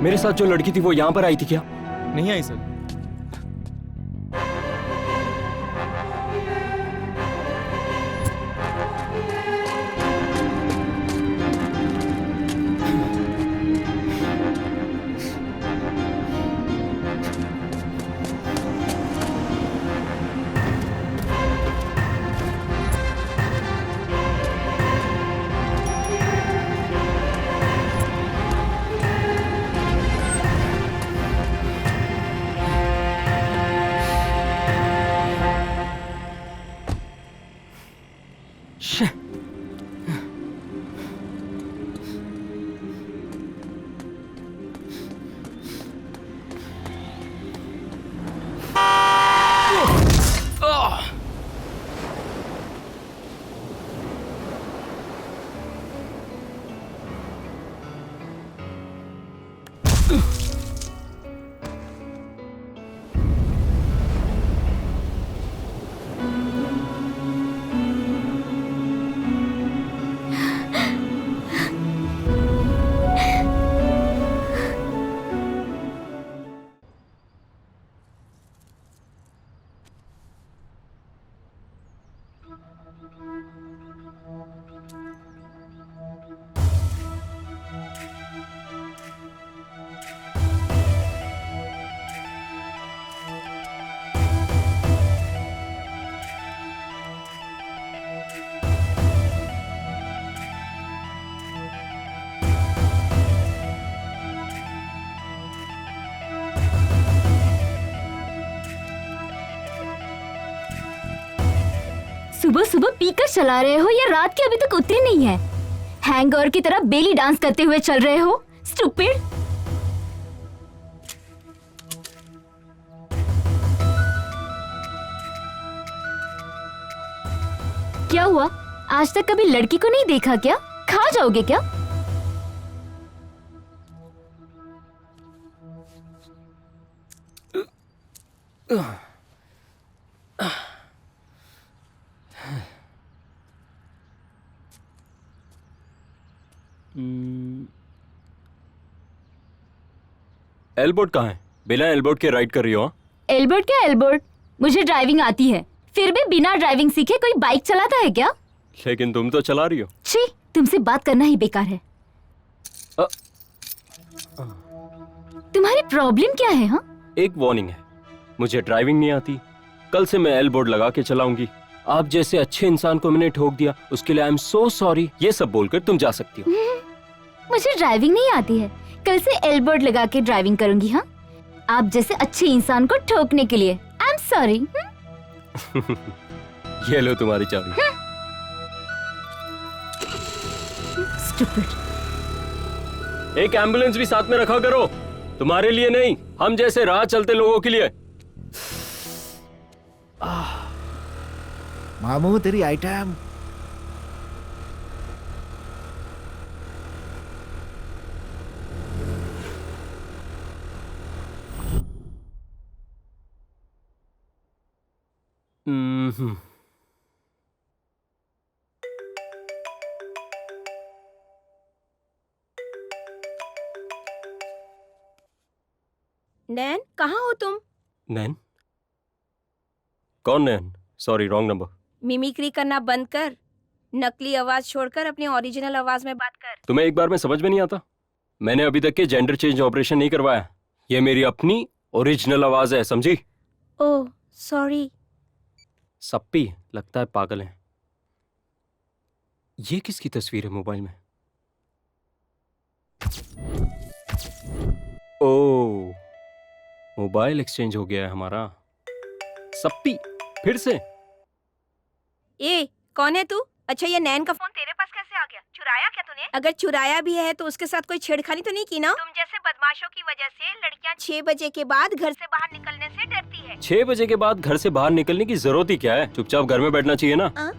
मेरे साथ जो लड़की थी वो यहां पर आई थी क्या? नहीं आई सर। सुबह सुबह पीकर चला रहे हो या रात की अभी तक उतरी नहीं है? हैंगओवर की तरह बेली डांस करते हुए चल रहे हो? स्टूपिड। क्या हुआ? आज तक कभी लड़की को नहीं देखा क्या? खा जाओगे क्या? एलबोर्ड कहाँ है? बिना एलबोर्ड के राइड कर रही हो? एल्बर्ट क्या एल्बर्ट? मुझे ड्राइविंग आती है, फिर भी बिना ड्राइविंग सीखे कोई बाइक चलाता है क्या? लेकिन तुम तो चला रही हो। छी, तुमसे बात करना ही बेकार है। अ- तुम्हारी प्रॉब्लम क्या है? हाँ, एक वार्निंग है, मुझे ड्राइविंग नहीं आती। कल से मैं एल बोर्ड लगा के चलाऊंगी। आप जैसे अच्छे इंसान को मैंने ठोक दिया, उसके लिए आई एम सो सॉरी। ये सब बोलकर तुम जा सकती हो। मुझे ड्राइविंग नहीं आती है, कल से एल बोर्ड लगा के ड्राइविंग करूंगी। हाँ, आप जैसे अच्छे इंसान को ठोकने के लिए। आई एम सॉरी। ये लो तुम्हारी चाबी। Stupid. एक एम्बुलेंस भी साथ में रखा करो, तुम्हारे लिए नहीं, हम जैसे राह चलते लोगों के लिए। मामू तेरी आइटम। हम्म, नैन, कहाँ हो तुम? नैन? कौन Nain? Sorry, wrong number. Mimicry करना बंद कर, नकली आवाज छोड़कर अपनी ओरिजिनल आवाज में बात कर। तुम्हें एक बार में समझ में नहीं आता? मैंने अभी तक के जेंडर चेंज ऑपरेशन नहीं करवाया। ये मेरी अपनी ओरिजिनल आवाज है, समझी? Oh sorry. सप्पी लगता है पागल है। ये किसकी तस्वीर है मोबाइल में? ओ, मोबाइल एक्सचेंज हो गया है हमारा। सप्पी फिर से? ए, कौन है तू? अच्छा, ये नैन का फोन तेरे पास कैसे आ गया? चुराया क्या तूने? अगर चुराया भी है तो उसके साथ कोई छेड़खानी तो नहीं की ना? तुम जैसे बदमाशों की वजह से लड़कियां 6 बजे के बाद घर से बाहर निकलने से डरती है। 6 बजे के बाद घर से बाहर निकलने की जरूरत ही क्या है? चुपचाप घर में बैठना चाहिए ना।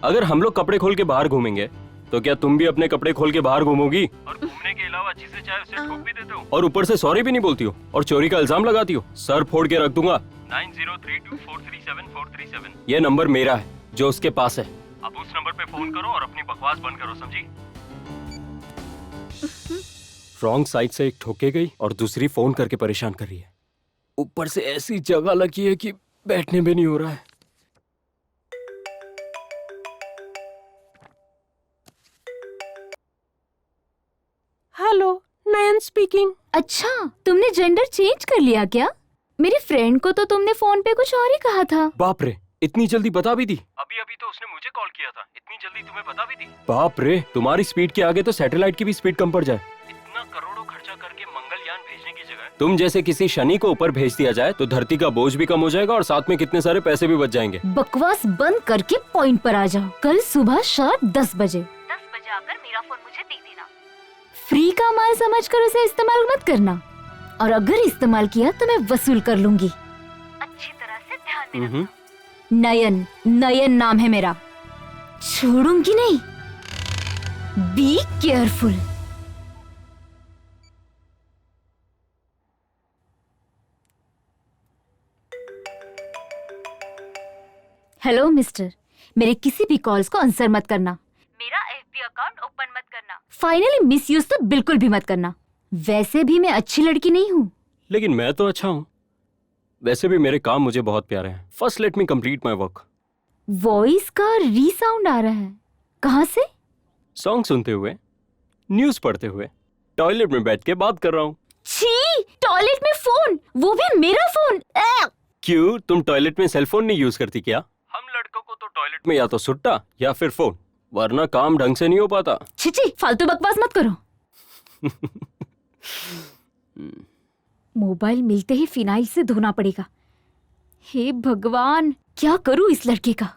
अगर हम लोग कपड़े खोल के बाहर घूमेंगे तो क्या तुम भी अपने कपड़े खोल के बाहर घूमोगी? और घूमने के अलावा जिसे चाहे उसे ठोक भी देते हो, और ऊपर से सॉरी भी नहीं बोलती हो, और चोरी का इल्जाम लगाती हो। सर फोड़ के रख दूंगा। 9032437437। ये नंबर मेरा है, जो उसके पास है। अब उस नंबर पे फोन करो और अपनी बकवास बंद करो, समझी? रॉन्ग साइड से एक ठोके गई और दूसरी फोन करके परेशान कर रही है। ऊपर से ऐसी जगह लगी है कि बैठने में नहीं हो रहा है। हेलो, नयन स्पीकिंग। अच्छा, तुमने जेंडर चेंज कर लिया क्या? मेरी फ्रेंड को तो तुमने फोन पे कुछ और ही कहा था। बाप रे, इतनी जल्दी बता भी दी? अभी अभी तो उसने मुझे कॉल किया था, इतनी जल्दी तुम्हें बता भी दी? बाप रे, तुम्हारी स्पीड के आगे तो सैटेलाइट की भी स्पीड कम पड़ जाए। इतना करोड़ों खर्चा करके मंगलयान भेजने की जगह तुम जैसे किसी शनि को ऊपर भेज दिया जाए तो धरती का बोझ भी कम हो जाएगा और साथ में कितने सारे पैसे भी बच जाएंगे। बकवास बंद करके पॉइंट पर आ जाओ। कल सुबह शार्प 10 बजे आकर मेरा फोन मुझे दे देना। फ्री का माल समझकर उसे इस्तेमाल मत करना, और अगर इस्तेमाल किया तो मैं वसूल कर लूंगी। अच्छी तरह से ध्यान देना। नयन, नयन नाम है मेरा। छोड़ूंगी नहीं। Be careful. हेलो मिस्टर, मेरे किसी भी कॉल्स को आंसर मत करना। मेरा एफबी अकाउंट ओपन मत करना। फाइनली मिसयूज तो बिल्कुल भी मत करना। वैसे भी मैं अच्छी लड़की नहीं हूँ। लेकिन मैं तो अच्छा हूँ। वैसे भी मेरे काम मुझे बहुत प्यारे हैं। First let me complete my work. Voice का रीसाउंड आ रहा है। कहाँ से? सॉन्ग सुनते हुए, न्यूज पढ़ते हुए, टॉयलेट में बैठ के बात कर रहा हूँ। छी, टॉयलेट में फोन, वो भी मेरा फोन। क्यों, तुम टॉयलेट में सेलफोन नहीं यूज करती क्या? हम लड़कों को तो टॉयलेट में या तो सुट्टा या फिर फोन, वरना काम ढंग से नहीं हो पाता। छी, फालतू बकवास मत करो। मोबाइल मिलते ही फिनाइल से धोना पड़ेगा। हे भगवान, क्या करूं इस लड़के का?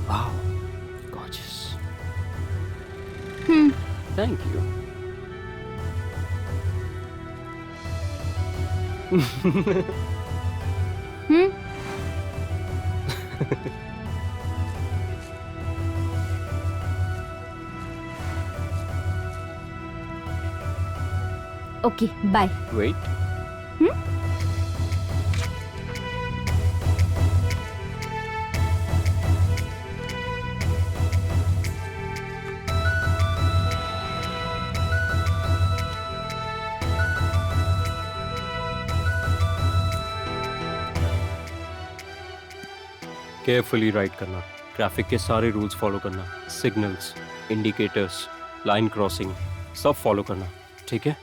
Wow, gorgeous. Thank you. Okay, bye. Wait. Carefully ride करना, ट्रैफिक के सारे रूल्स फॉलो करना, सिग्नल्स, इंडिकेटर्स, लाइन क्रॉसिंग सब फॉलो करना, ठीक है?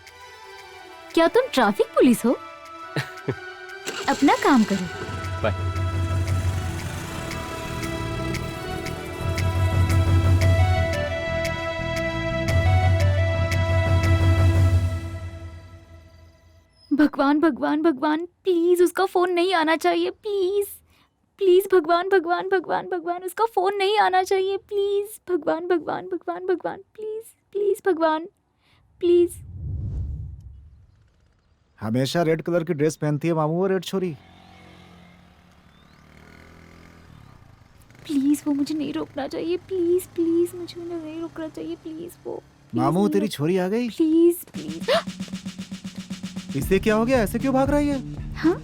क्या तुम ट्रैफिक पुलिस हो? अपना काम करो। बाय। भगवान भगवान भगवान प्लीज उसका फोन नहीं आना चाहिए, प्लीज प्लीज भगवान भगवान भगवान भगवान उसका फोन नहीं आना चाहिए, प्लीज भगवान भगवान भगवान भगवान प्लीज प्लीज भगवान प्लीज। हमेशा रेड कलर की ड्रेस पहनती है मामू वो रेड छोरी। प्लीज वो मुझे नहीं रोकना चाहिए, प्लीज प्लीज मुझे नहीं रोकना चाहिए, प्लीज वो मामू तेरी छोरी आ गई। Please please. इसे क्या हो गया, ऐसे क्यों भाग रही है? हाँ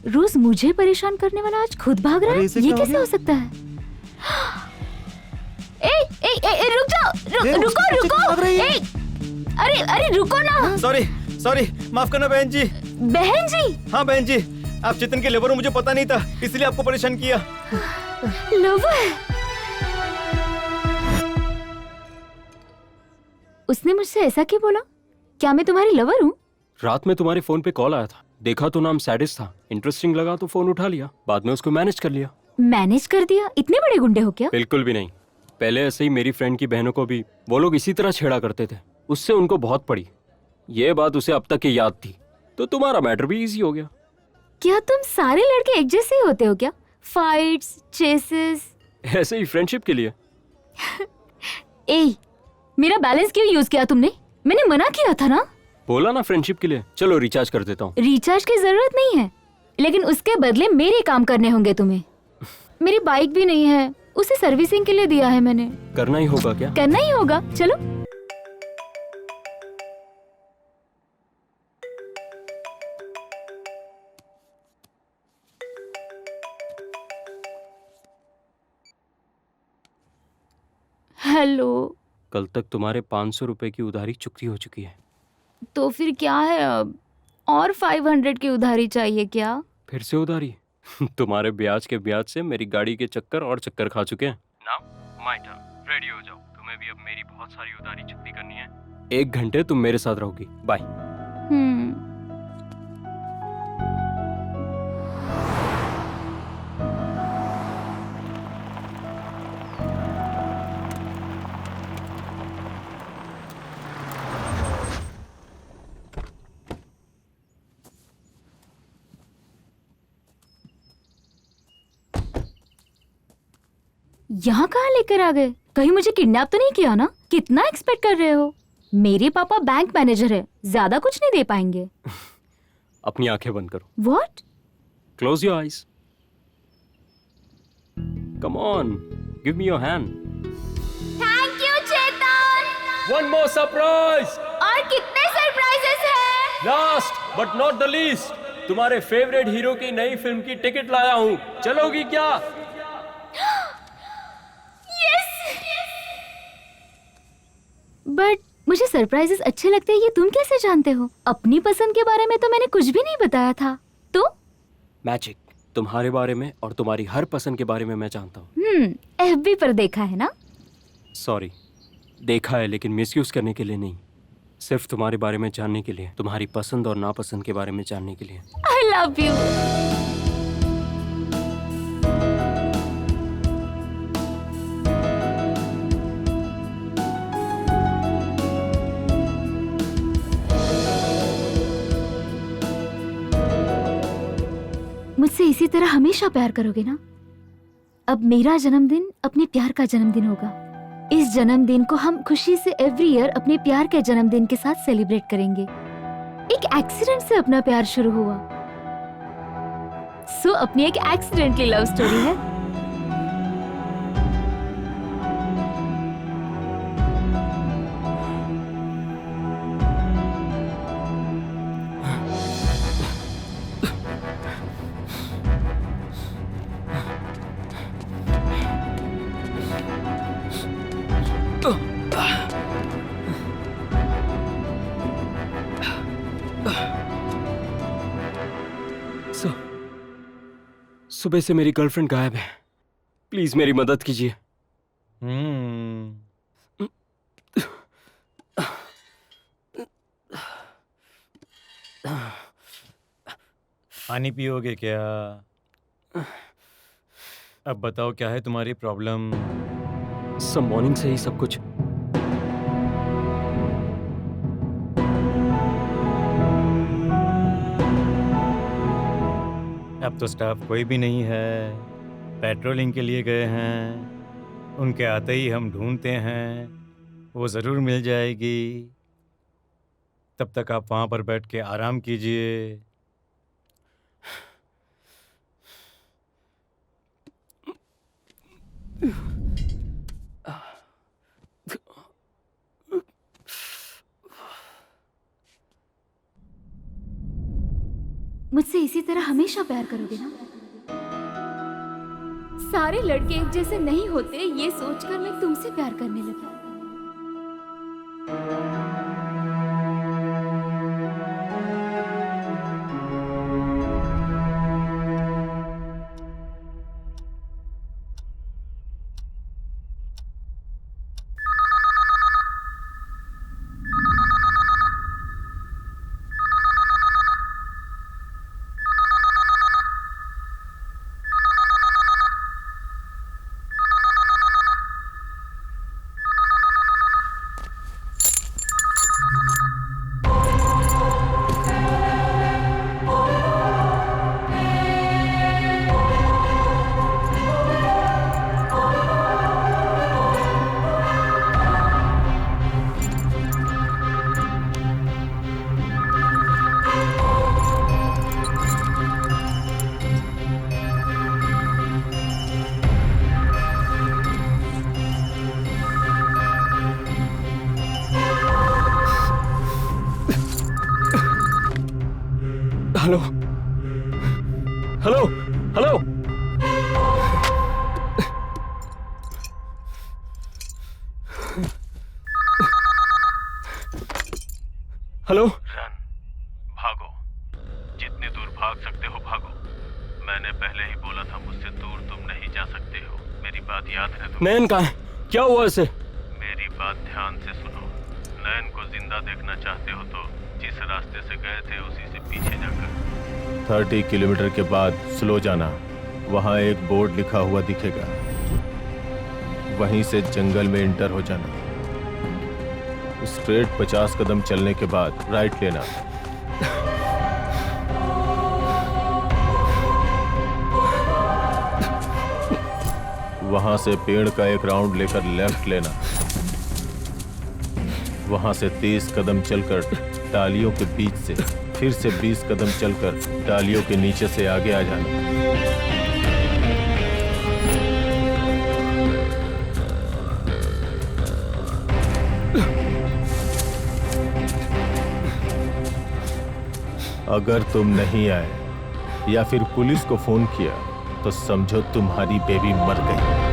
रोज मुझे परेशान करने वाला आज खुद भाग रहा अरे है, इसे ये क्या हो कैसे गया? हो सकता है? ए रुक जाओ, ए, रुको उसके पीछे क्यों भाग रही है? ए, अरे रुको ना। सॉरी सॉरी, माफ करना बहन जी। बहन जी? हाँ बहन जी, आप चेतन के लेबर हो, मुझे पता नहीं था, इसलिए आपको परेशान किया। लवर? उसने मुझसे ऐसा क्यों बोला? क्या मैं तुम्हारी लवर हूँ? रात में तुम्हारे फोन पे कॉल आया था, देखा तो नाम सैडिस था, इंटरेस्टिंग लगा तो फोन उठा लिया, बाद में उसको मैनेज कर लिया। मैनेज कर दिया? इतने बड़े गुंडे हो क्या? बिल्कुल भी नहीं। पहले ऐसे ही मेरी फ्रेंड की बहनों को भी वो लोग इसी तरह छेड़ा करते थे, उससे उनको बहुत पड़ी। ये बात उसे अब तक की याद थी, तो तुम्हारा मैटर भी इजी हो गया। क्या तुम सारे लड़के एक जैसे ही होते हो क्या? Fights, chases? ऐसे ही फ्रेंडशिप के लिए। ए, मेरा बैलेंस क्यों यूज किया तुमने? मैंने मना किया था ना। बोला ना फ्रेंडशिप के लिए। चलो रिचार्ज कर देता हूँ। रिचार्ज की जरूरत नहीं है, लेकिन उसके बदले मेरे काम करने होंगे तुम्हें। मेरी बाइक भी नहीं है, उसे सर्विसिंग के लिए दिया है मैंने। करना ही होगा क्या? करना ही होगा, चलो। हेलो। कल तक तुम्हारे 500 रुपए की उधारी चुकती हो चुकी है। तो फिर क्या है अब? और 500 की उधारी चाहिए क्या? फिर से उधारी? तुम्हारे ब्याज के ब्याज से मेरी गाड़ी के चक्कर और चक्कर खा चुके हैं। नाउ माय टर्न, रेडी हो जाओ, तुम्हें भी अब मेरी बहुत सारी उधारी चुकती करनी है। 1 घंटे तुम मेरे साथ रहोगी। बाय। यहाँ कहाँ लेकर आ गए? कहीं मुझे किडनैप तो नहीं किया ना? कितना एक्सपेक्ट कर रहे हो? मेरे पापा बैंक मैनेजर है, ज्यादा कुछ नहीं दे पाएंगे। अपनी आंखें बंद करो। What? Close your eyes. Come on, give me your hand. Thank you Chetan. One more surprise. और कितने सरप्राइजेस हैं? Last but not the least, तुम्हारे फेवरेट हीरो की नई फिल्म की टिकट लाया हूँ, चलोगी क्या? बट मुझे सरप्राइजेस अच्छे लगते हैं, ये तुम कैसे जानते हो? अपनी पसंद के बारे में तो मैंने कुछ भी नहीं बताया था। तो मैजिक, तुम्हारे बारे में और तुम्हारी हर पसंद के बारे में मैं जानता हूँ। FB पर देखा है ना? सॉरी, देखा है लेकिन मिसयूज करने के लिए नहीं, सिर्फ तुम्हारे बारे में जानने के लिए, तुम्हारी पसंद और नापसंद के बारे में जानने के लिए। I love you. मुझसे इसी तरह हमेशा प्यार करोगे ना? अब मेरा जन्मदिन अपने प्यार का जन्मदिन होगा। इस जन्मदिन को हम खुशी से एवरी ईयर अपने प्यार के जन्मदिन के साथ सेलिब्रेट करेंगे। एक एक्सीडेंट से अपना प्यार शुरू हुआ, सो अपनी एक एक्सीडेंटली लव स्टोरी है। सुबह से मेरी गर्लफ्रेंड गायब है। प्लीज मेरी मदद कीजिए। पानी पियोगे क्या? अब बताओ क्या है तुम्हारी प्रॉब्लम? सब मॉर्निंग से ही सब कुछ। अब तो स्टाफ कोई भी नहीं है, पेट्रोलिंग के लिए गए हैं। उनके आते ही हम ढूंढते हैं, वो ज़रूर मिल जाएगी। तब तक आप वहाँ पर बैठ के आराम कीजिए। मुझसे इसी तरह हमेशा प्यार करोगे ना? सारे लड़के एक जैसे नहीं होते, ये सोचकर मैं तुमसे प्यार करने लगी। Hello hello hello. Hello. Run, भागो, जितनी दूर भाग सकते हो भागो। मैंने पहले ही बोला था मुझसे दूर तुम नहीं जा सकते हो। मेरी बात याद है तुम्हें? नैन कहाँ है? क्या हुआ इसे? मेरी बात ध्यान से सुनो। नैन को जिंदा देखना चाहते हो तो जिस रास्ते से गए थे उसी से पीछे जाकर 30 किलोमीटर के बाद स्लो जाना। वहाँ एक बोर्ड लिखा हुआ दिखेगा, वहीं से जंगल में इंटर हो जाना। स्ट्रेट 50 कदम चलने के बाद राइट लेना। वहां से पेड़ का एक राउंड लेकर लेफ्ट लेना। वहां से 30 कदम चलकर डालियों के बीच से फिर से 20 कदम चलकर डालियों के नीचे से आगे आ जाना। अगर तुम नहीं आए या फिर पुलिस को फोन किया तो समझो तुम्हारी बेबी मर गई।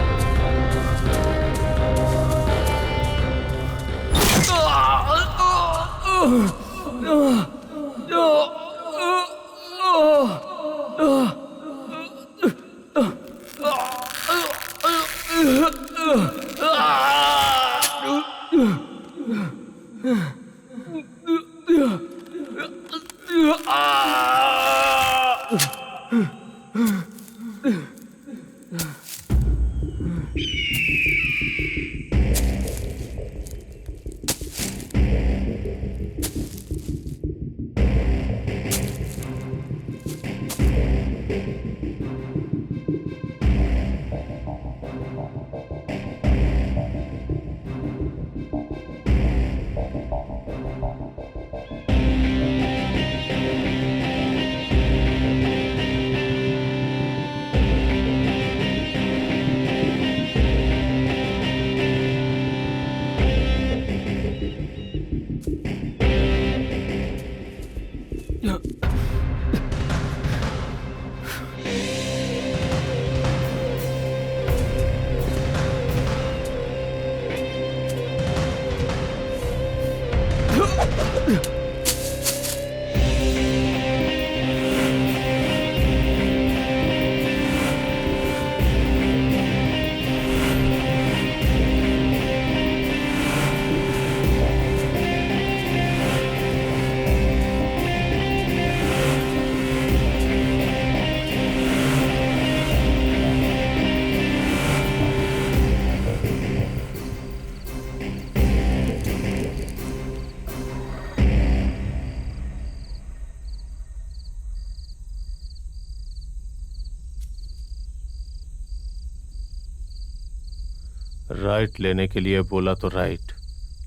राइट लेने के लिए बोला तो राइट,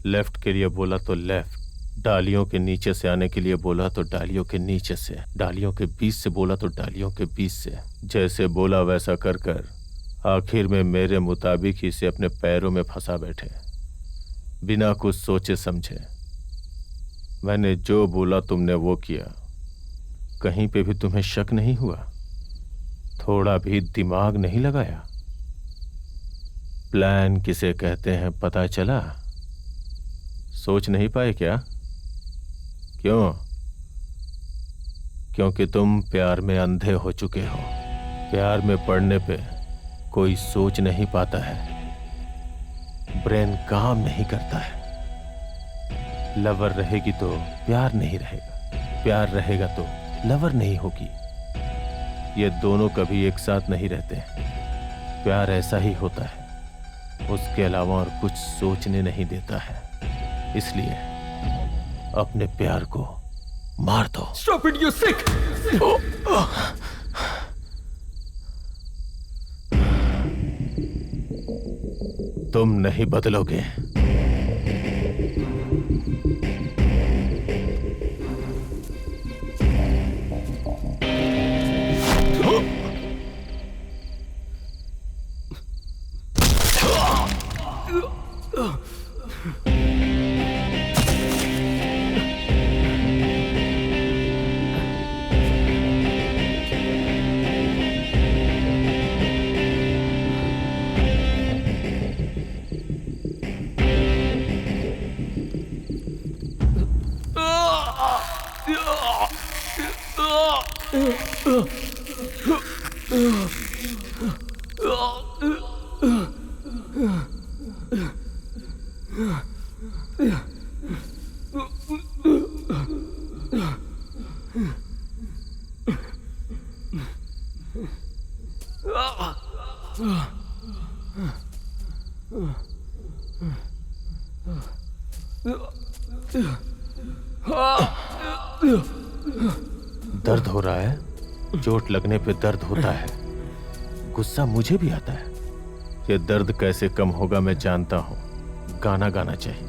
लेफ्ट के लिए बोला तो लेफ्ट, डालियों के नीचे से आने के लिए बोला तो डालियों के नीचे से, डालियों के बीच से बोला तो डालियों के बीच से। जैसे बोला वैसा कर कर आखिर में मेरे मुताबिक ही इसे अपने पैरों में फंसा बैठे, बिना कुछ सोचे समझे। मैंने जो बोला तुमने वो किया, कहीं पे भी तुम्हें शक नहीं हुआ? थोड़ा भी दिमाग नहीं लगाया? प्लान किसे कहते हैं पता चला? सोच नहीं पाए क्या? क्यों? क्योंकि तुम प्यार में अंधे हो चुके हो। प्यार में पड़ने पे कोई सोच नहीं पाता है, ब्रेन काम नहीं करता है। लवर रहेगी तो प्यार नहीं रहेगा, प्यार रहेगा तो लवर नहीं होगी। ये दोनों कभी एक साथ नहीं रहते। प्यार ऐसा ही होता है, उसके अलावा और कुछ सोचने नहीं देता है। इसलिए अपने प्यार को मार दो। Stop it, you sick! तुम नहीं बदलोगे। दर्द हो रहा है? चोट लगने पे दर्द होता है, गुस्सा मुझे भी आता है। ये दर्द कैसे कम होगा मैं जानता हूँ। गाना गाना चाहिए,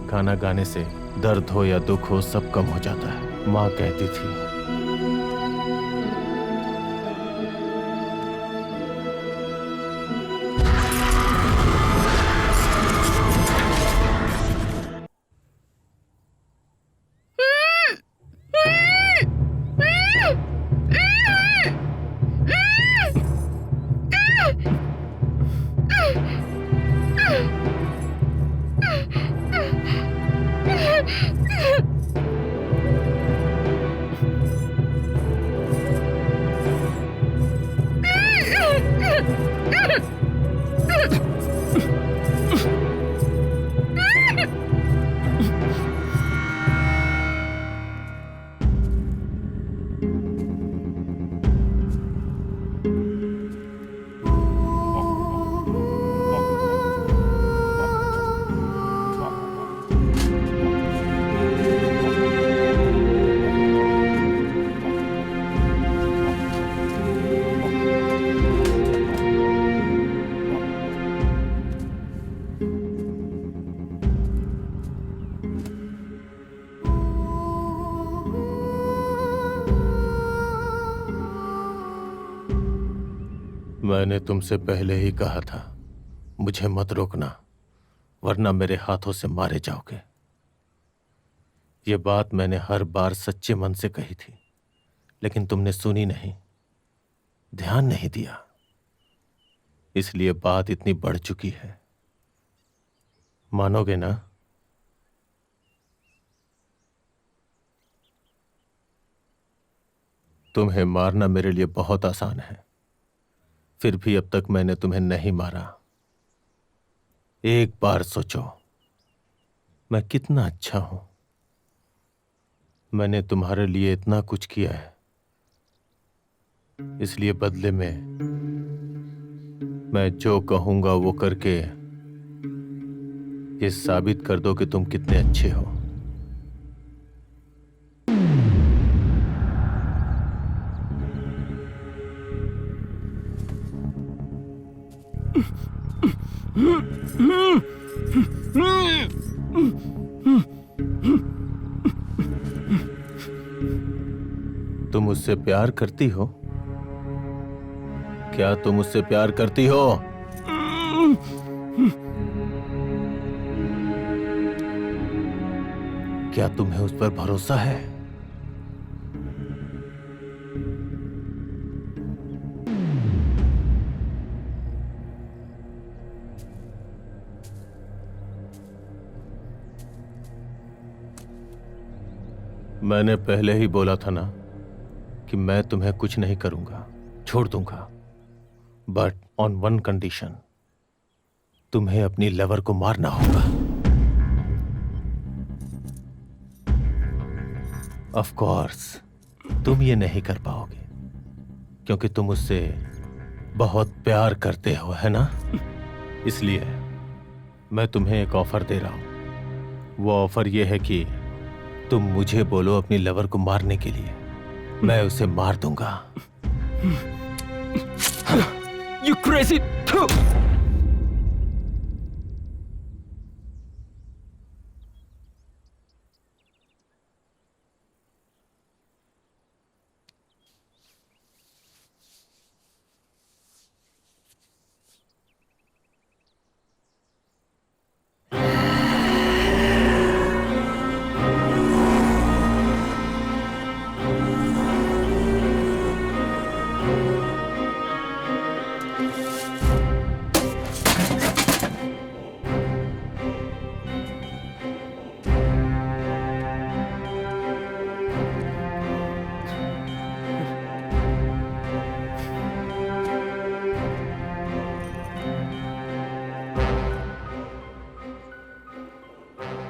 गाना गाने से दर्द हो या दुख हो सब कम हो जाता है। माँ कहती थी। मैंने तुमसे पहले ही कहा था मुझे मत रोकना, वरना मेरे हाथों से मारे जाओगे। ये बात मैंने हर बार सच्चे मन से कही थी, लेकिन तुमने सुनी नहीं, ध्यान नहीं दिया। इसलिए बात इतनी बढ़ चुकी है। मानोगे ना? तुम्हें मारना मेरे लिए बहुत आसान है, फिर भी अब तक मैंने तुम्हें नहीं मारा। एक बार सोचो मैं कितना अच्छा हूं। मैंने तुम्हारे लिए इतना कुछ किया है, इसलिए बदले में मैं जो कहूंगा वो करके ये साबित कर दो कि तुम कितने अच्छे हो। तुम मुझसे प्यार करती हो? क्या तुम मुझसे प्यार करती हो? क्या तुम्हें उस पर भरोसा है? मैंने पहले ही बोला था ना कि मैं तुम्हें कुछ नहीं करूंगा, छोड़ दूंगा, बट ऑन वन कंडीशन। तुम्हें अपनी लवर को मारना होगा। ऑफ कोर्स तुम ये नहीं कर पाओगे क्योंकि तुम उससे बहुत प्यार करते हो, है ना? इसलिए मैं तुम्हें एक ऑफर दे रहा हूं। वो ऑफर ये है कि तुम मुझे बोलो अपनी लवर को मारने के लिए, मैं उसे मार दूंगा। You crazy!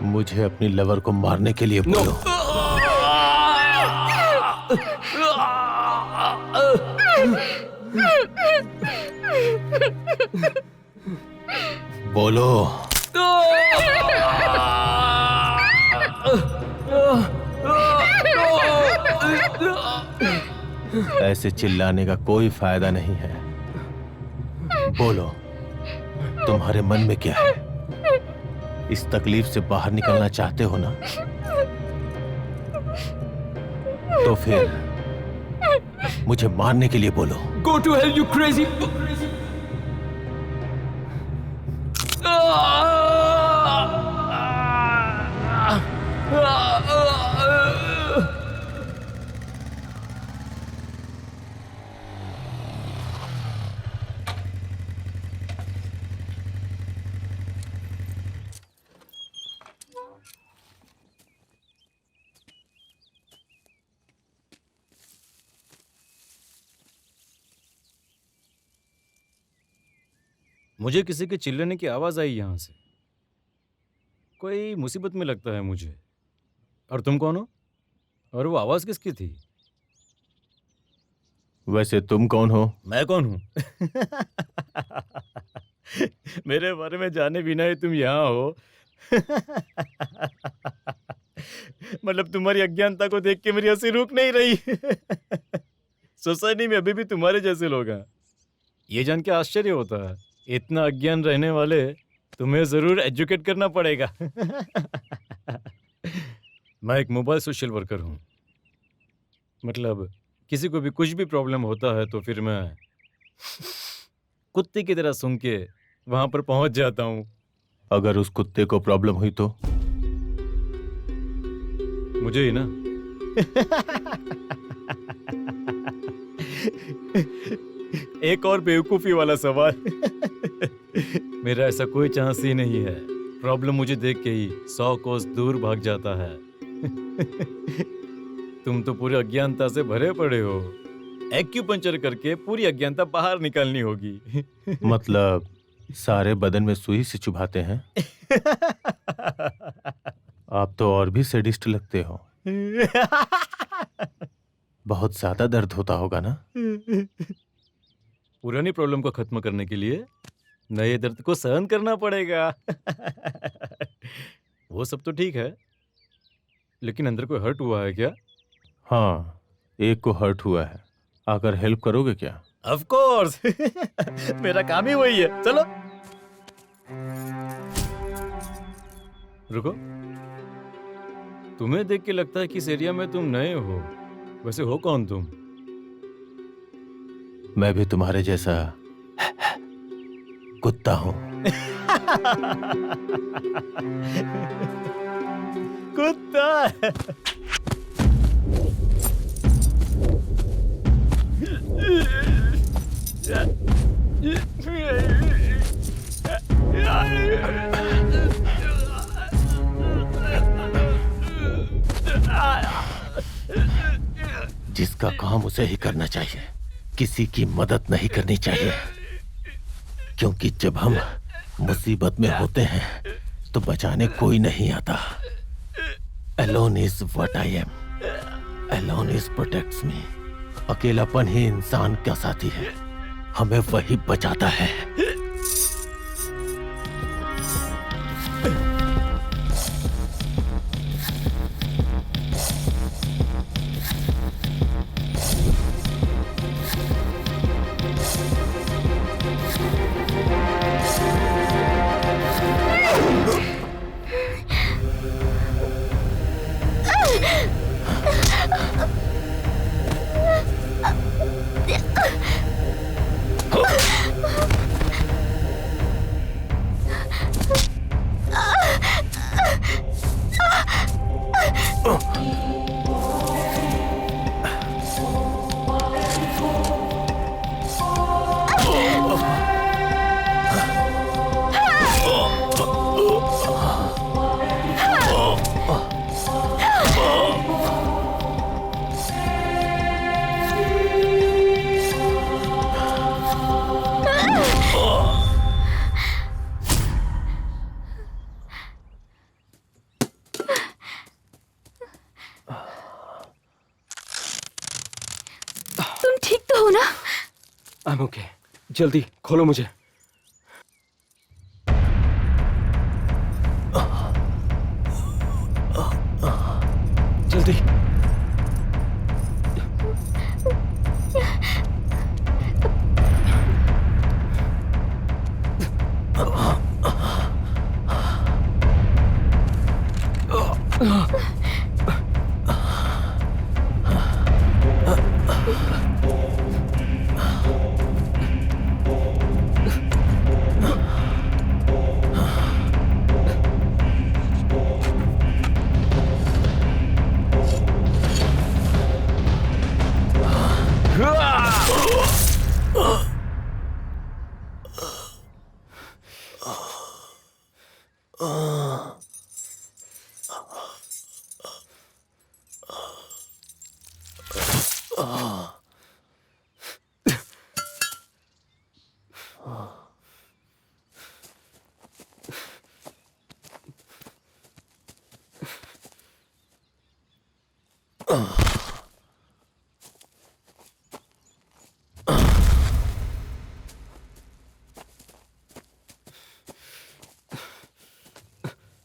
मुझे अपनी लवर को मारने के लिए बोलो। बोलो। ऐसे चिल्लाने का कोई फायदा नहीं है। बोलो, तुम्हारे मन में क्या है? इस तकलीफ से बाहर निकलना चाहते हो ना? तो फिर मुझे मारने के लिए बोलो। Go to hell, you crazy! मुझे किसी के चिल्लाने की आवाज आई यहां से। कोई मुसीबत में लगता है मुझे। और तुम कौन हो? और वो आवाज किसकी थी? वैसे तुम कौन हो? मैं कौन हूं? मेरे बारे में जाने बिना ही तुम यहाँ हो। मतलब तुम्हारी अज्ञानता को देख के मेरी हंसी रुक नहीं रही। सोसाइटी में अभी भी तुम्हारे जैसे लोग हैं। ये जान के आश्चर्य होता है, इतना अज्ञान रहने वाले तुम्हें जरूर एजुकेट करना पड़ेगा। मैं एक मोबाइल सोशल वर्कर हूँ। मतलब किसी को भी कुछ भी प्रॉब्लम होता है तो फिर मैं कुत्ते की तरह सूंघ के वहां पर पहुंच जाता हूँ। अगर उस कुत्ते को प्रॉब्लम हुई तो? मुझे ही ना। एक और बेवकूफी वाला सवाल। मेरा ऐसा कोई चांस ही नहीं है। प्रॉब्लम मुझे देख के ही 100 कोस दूर भाग जाता है। तुम तो पूरी अज्ञानता से भरे पड़े हो। एक्यूपंक्चर करके पूरी अज्ञानता बाहर निकालनी होगी। मतलब सारे बदन में सुई से चुभाते हैं? आप तो और भी सैडिस्ट लगते हो। बहुत ज्यादा दर्द होता होगा ना? पुरानी प्रॉब्लम को खत्म करने के लिए नए दर्द को सहन करना पड़ेगा। वो सब तो ठीक है, लेकिन अंदर कोई हर्ट हुआ है क्या? हाँ, एक को हर्ट हुआ है। आकर हेल्प करोगे क्या? Of course. मेरा काम ही वही है। चलो। रुको, तुम्हें देख के लगता है कि इस एरिया में तुम नए हो। वैसे हो कौन तुम? मैं भी तुम्हारे जैसा कुत्ता हूं। कुत्ता। जिसका काम उसे ही करना चाहिए, किसी की मदद नहीं करनी चाहिए, क्योंकि जब हम मुसीबत में होते हैं तो बचाने कोई नहीं आता। Alone is what I am. Alone is protects me. अकेलापन ही इंसान का साथी है, हमें वही बचाता है। तुम ठीक तो हो ना? I'm okay. जल्दी खोलो मुझे। जल्दी।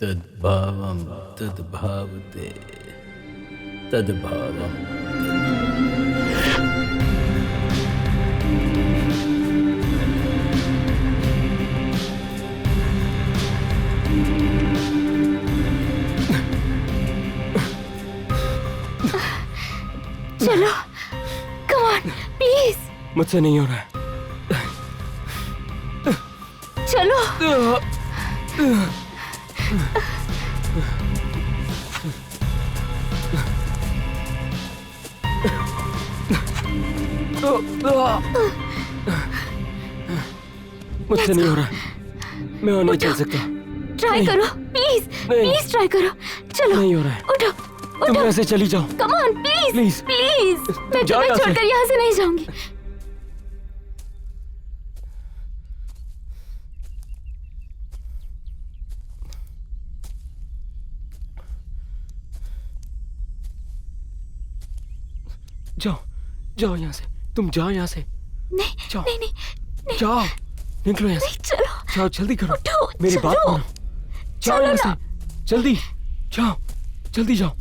तद्भावं तद्भावते तद्भावं। चलो, come on, please. मुझसे नहीं हो रहा है। चलो। मुझसे नहीं हो रहा, मैं और नहीं चल सकता। ट्राई करो, प्लीज, प्लीज ट्राई करो। चलो, नहीं हो रहा है। उठो, तुम उठो। ऐसे चली जाओ। Come on, please, Please. Please. मैं जाओ तुम्हें यहाँ से। छोड़कर यहाँ से नहीं जाऊंगी। जाओ, जाओ यहाँ से। तुम जाओ यहाँ से। नहीं, जाओ। नहीं, नहीं, नहीं, जाओ, निकलो यहाँ नहीं, से। चलो, जाओ, जल्दी करो। उठो, मेरी बात चलो। मानो। जाओ चलो यहाँ ना। से, जल्दी जाओ, जल्दी जाओ।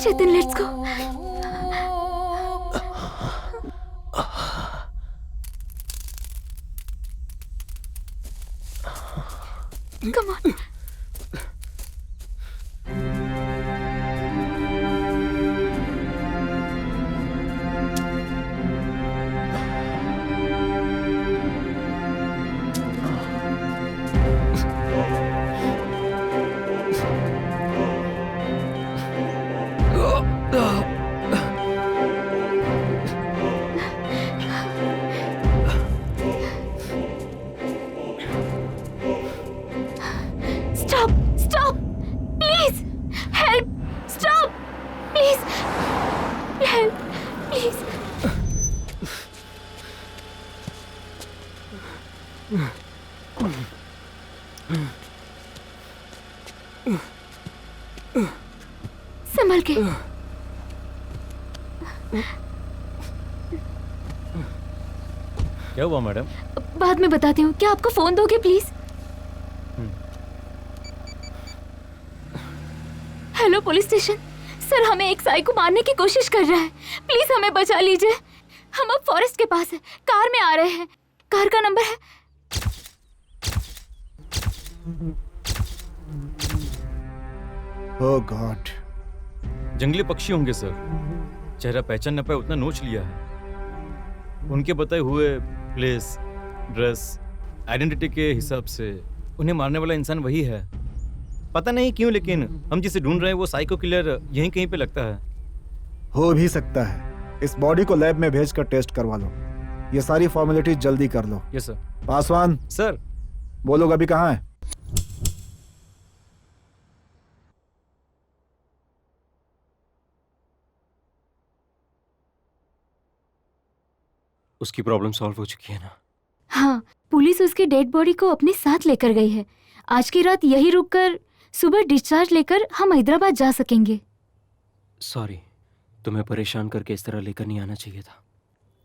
Chetan, let's go. Come on. Stop! Stop! Please! Help! Stop! Please! Help! Please! संभल के। क्या हुआ मैडम? बाद में बताती हूँ। क्या आपका फोन दोगे please? Hello police station. Sir, हमें एक साइको मारने की कोशिश कर रहा है। प्लीज हमें बचा लीजिए। हम अब फॉरेस्ट के पास है, कार में आ रहे हैं। कार का नंबर है। ओह गॉड। जंगली पक्षी होंगे सर। चेहरा पहचान न पाए उतना नोच लिया है। उनके बताए हुए प्लेस, ड्रेस, आइडेंटिटी के हिसाब से उन्हें मारने वाला इंसान वही है। पता नहीं क्यों, लेकिन हम जिसे ढूंढ रहे हैं वो साइको किलर यहीं कहीं पे लगता है। हो भी सकता है। इस बॉडी को लैब में भेजकर टेस्ट करवा लो। ये सारी फॉर्मेलिटी जल्दी कर लो। Yes sir. पासवान, सर, वो लोग अभी कहाँ हैं? उसकी प्रॉब्लम सॉल्व हो चुकी है ना? हाँ, पुलिस उसकी डेड बॉडी को अपने साथ लेकर गई है। आज की रात यही रुककर सुबह डिस्चार्ज लेकर हम हैदराबाद जा सकेंगे। सॉरी, तुम्हें परेशान करके इस तरह लेकर नहीं आना चाहिए था।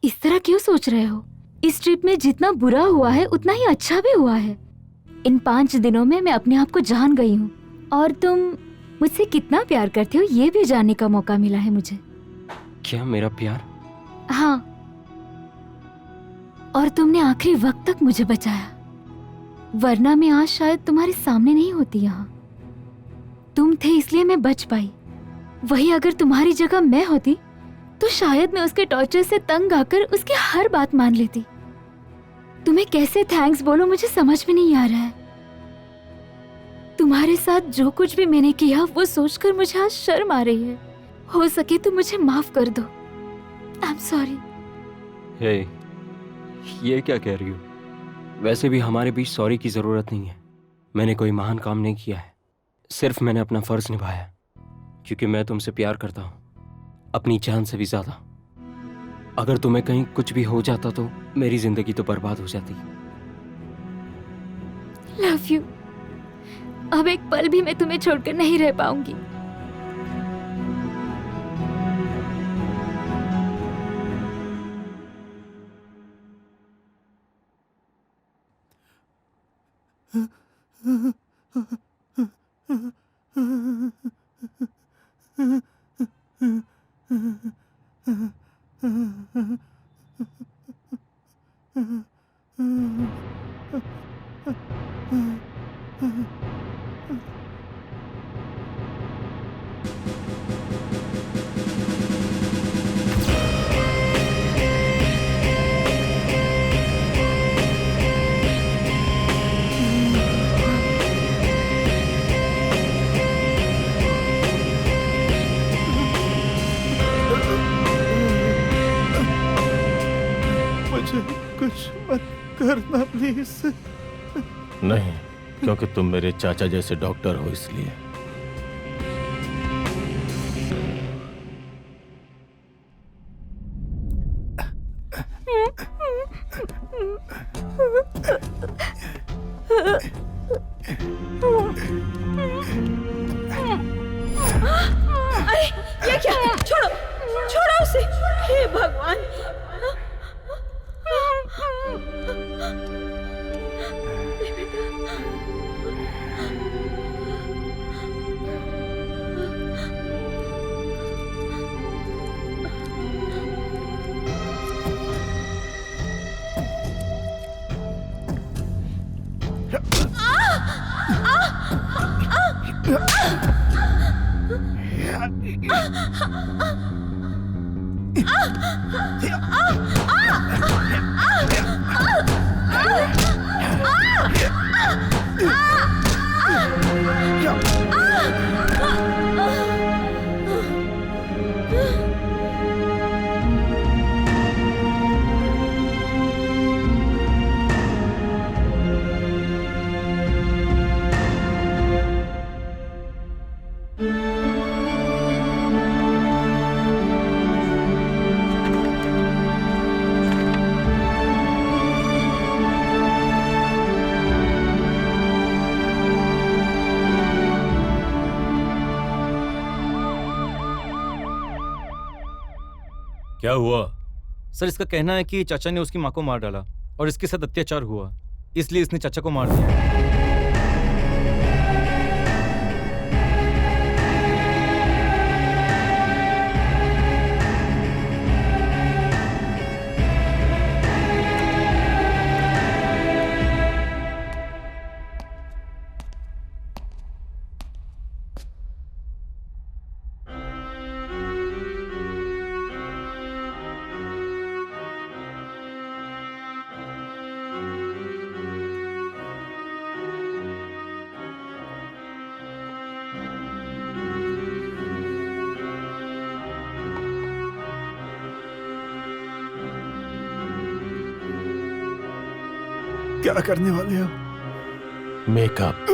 इस तरह क्यों सोच रहे हो? इस ट्रिप में जितना बुरा हुआ है उतना ही अच्छा भी हुआ है। इन 5 दिनों में मैं अपने आप को जान गई हूँ और तुम मुझसे कितना प्यार करते हो ये भी जानने का मौका मिला है मुझे। क्या मेरा प्यार? हाँ, और तुमने आखिरी वक्त तक मुझे बचाया, वरना मैं आज शायद तुम्हारे सामने नहीं होती यहाँ। तुम थे इसलिए मैं बच पाई। वही अगर तुम्हारी जगह मैं होती तो शायद मैं उसके टॉर्चर से तंग आकर उसकी हर बात मान लेती। तुम्हें कैसे थैंक्स बोलो मुझे समझ में नहीं आ रहा है। तुम्हारे साथ जो कुछ भी मैंने किया वो सोचकर मुझे आज शर्म आ रही है। हो सके तो मुझे माफ कर दो। आई एम सॉरी। हे, ये क्या कह रही हो? वैसे भी हमारे बीच सॉरी की जरूरत नहीं है। मैंने कोई महान काम नहीं किया है। सिर्फ मैंने अपना फर्ज निभाया, क्योंकि मैं तुमसे प्यार करता हूँ, अपनी जान से भी ज्यादा। अगर तुम्हें कहीं कुछ भी हो जाता तो मेरी जिंदगी तो बर्बाद हो जाती। Love you. अब एक पल भी मैं तुम्हें छोड़कर नहीं रह पाऊंगी। मुझे कुछ मत करना प्लीज। नहीं, क्योंकि तुम मेरे चाचा जैसे डॉक्टर हो इसलिए। अरे ये क्या? छोड़ो हे भगवान। क्या हुआ? सर इसका कहना है कि चाचा ने उसकी माँ को मार डाला और इसके साथ अत्याचार हुआ, इसलिए इसने चाचा को मार दिया। क्या करने वाले हो? मेकअप।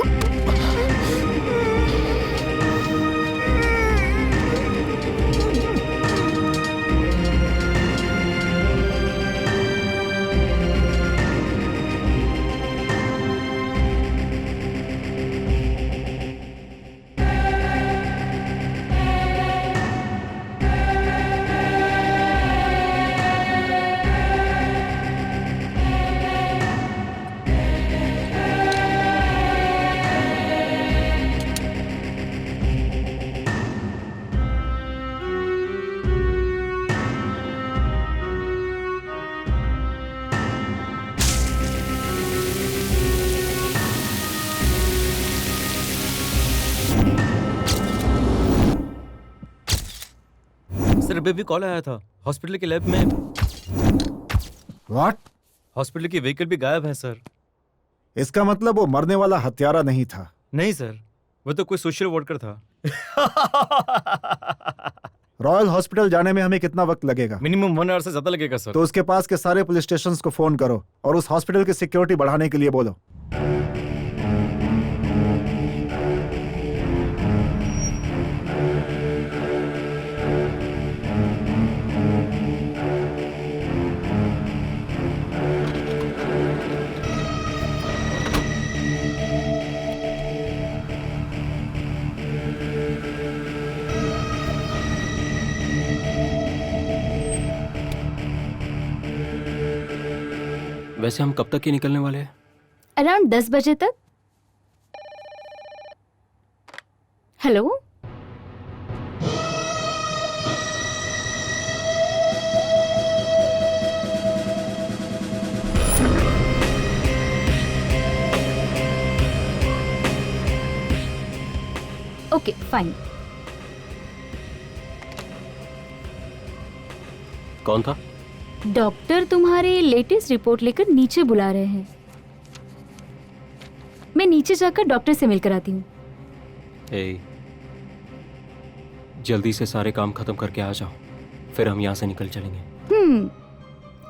सर अभी भी कॉल आया था, हॉस्पिटल के लैब में व्हाट? हॉस्पिटल की व्हीकल भी गायब है सर। इसका मतलब वो मरने वाला हत्यारा नहीं था। नहीं सर, वो तो कोई सोशल वर्कर था। रॉयल हॉस्पिटल जाने में हमें कितना वक्त लगेगा? मिनिमम 1 आवर से ज्यादा लगेगा सर। तो उसके पास के सारे पुलिस स्टेशंस को फोन करो और उस हॉस्पिटल की सिक्योरिटी बढ़ाने के लिए बोलो। वैसे हम कब तक ही निकलने वाले हैं? अराउंड 10 बजे तक। Hello, okay fine. कौन था? डॉक्टर तुम्हारे लेटेस्ट रिपोर्ट लेकर नीचे बुला रहे हैं। मैं नीचे जाकर डॉक्टर से मिलकर आती हूँ। ए, जल्दी से सारे काम खत्म करके आ जाओ, फिर हम यहाँ से निकल चलेंगे।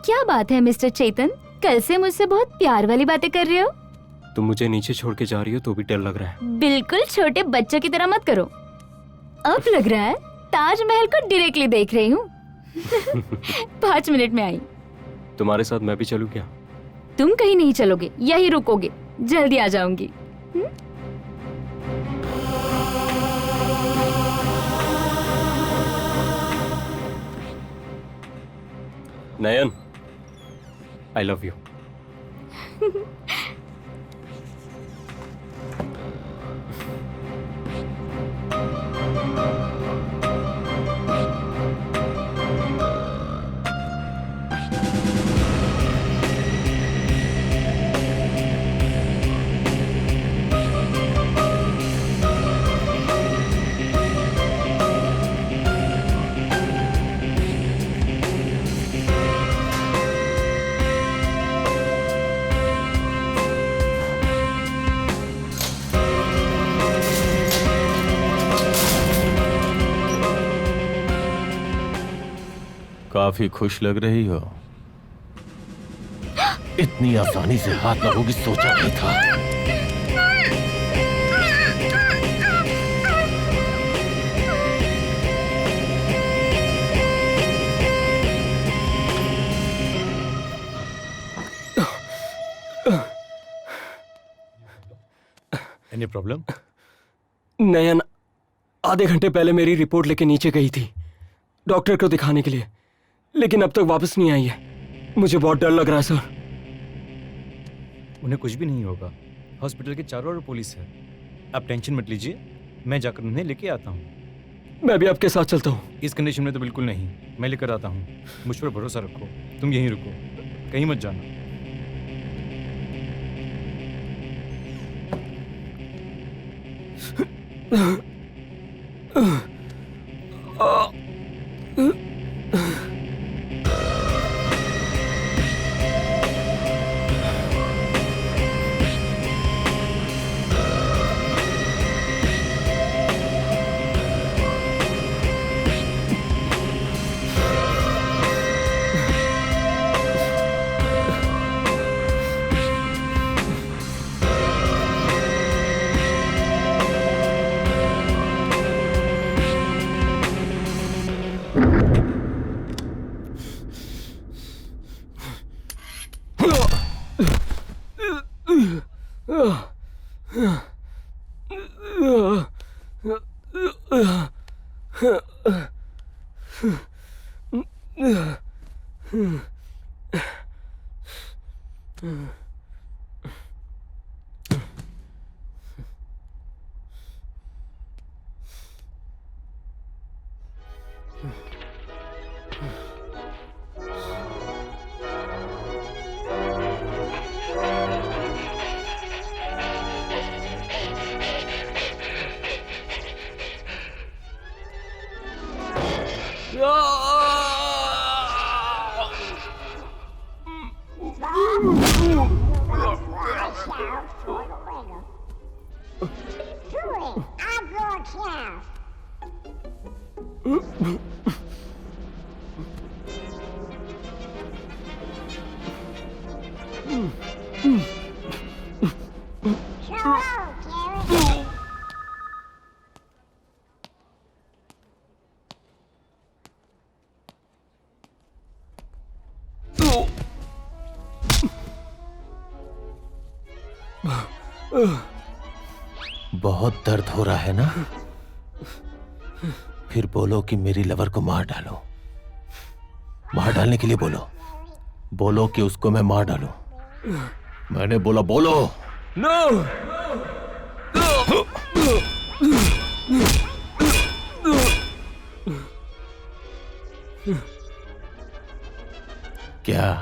क्या बात है मिस्टर चेतन, कल से मुझसे बहुत प्यार वाली बातें कर रहे हो। तुम मुझे नीचे छोड़ के जा रही हो तो भी डर लग रहा है। बिल्कुल छोटे बच्चों की तरह मत करो। अब लग रहा है ताजमहल को डायरेक्टली देख रही हूँ। 5 मिनट में आई। तुम्हारे साथ मैं भी चलूं क्या? तुम कहीं नहीं चलोगे, यही रुकोगे। जल्दी आ जाऊंगी। नयन, आई लव यू। काफी खुश लग रही हो। इतनी आसानी से हाथ लगोगी सोचा नहीं था। Any problem? नयन आधे घंटे पहले मेरी रिपोर्ट लेके नीचे गई थी डॉक्टर को दिखाने के लिए, लेकिन अब तक वापस नहीं आई है। मुझे बहुत डर लग रहा है सर। उन्हें कुछ भी नहीं होगा। हॉस्पिटल के चारों ओर पुलिस है। आप टेंशन मत लीजिए, मैं जाकर उन्हें लेके आता हूँ। मैं भी आपके साथ चलता हूँ। इस कंडीशन में तो बिल्कुल नहीं, मैं लेकर आता हूँ। मुझ पर भरोसा रखो, तुम यहीं रुको, कहीं मत जाना। बहुत दर्द हो रहा है ना? फिर बोलो कि मेरी लवर को मार डालो। मार डालने के लिए बोलो। बोलो कि उसको मैं मार डालूं। मैंने बोला बोलो। नो। क्या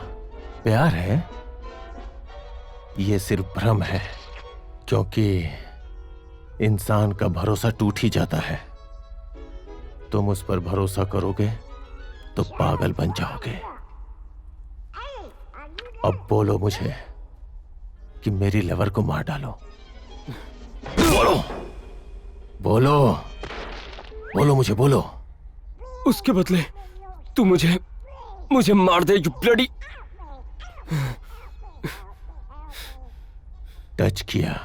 प्यार है? ये सिर्फ भ्रम है, क्योंकि इंसान का भरोसा टूट ही जाता है। तुम उस पर भरोसा करोगे तो पागल बन जाओगे। अब बोलो मुझे कि मेरी लवर को मार डालो। बोलो बोलो बोलो, मुझे बोलो। उसके बदले तू मुझे मार दे, यू ब्लडी। टच किया,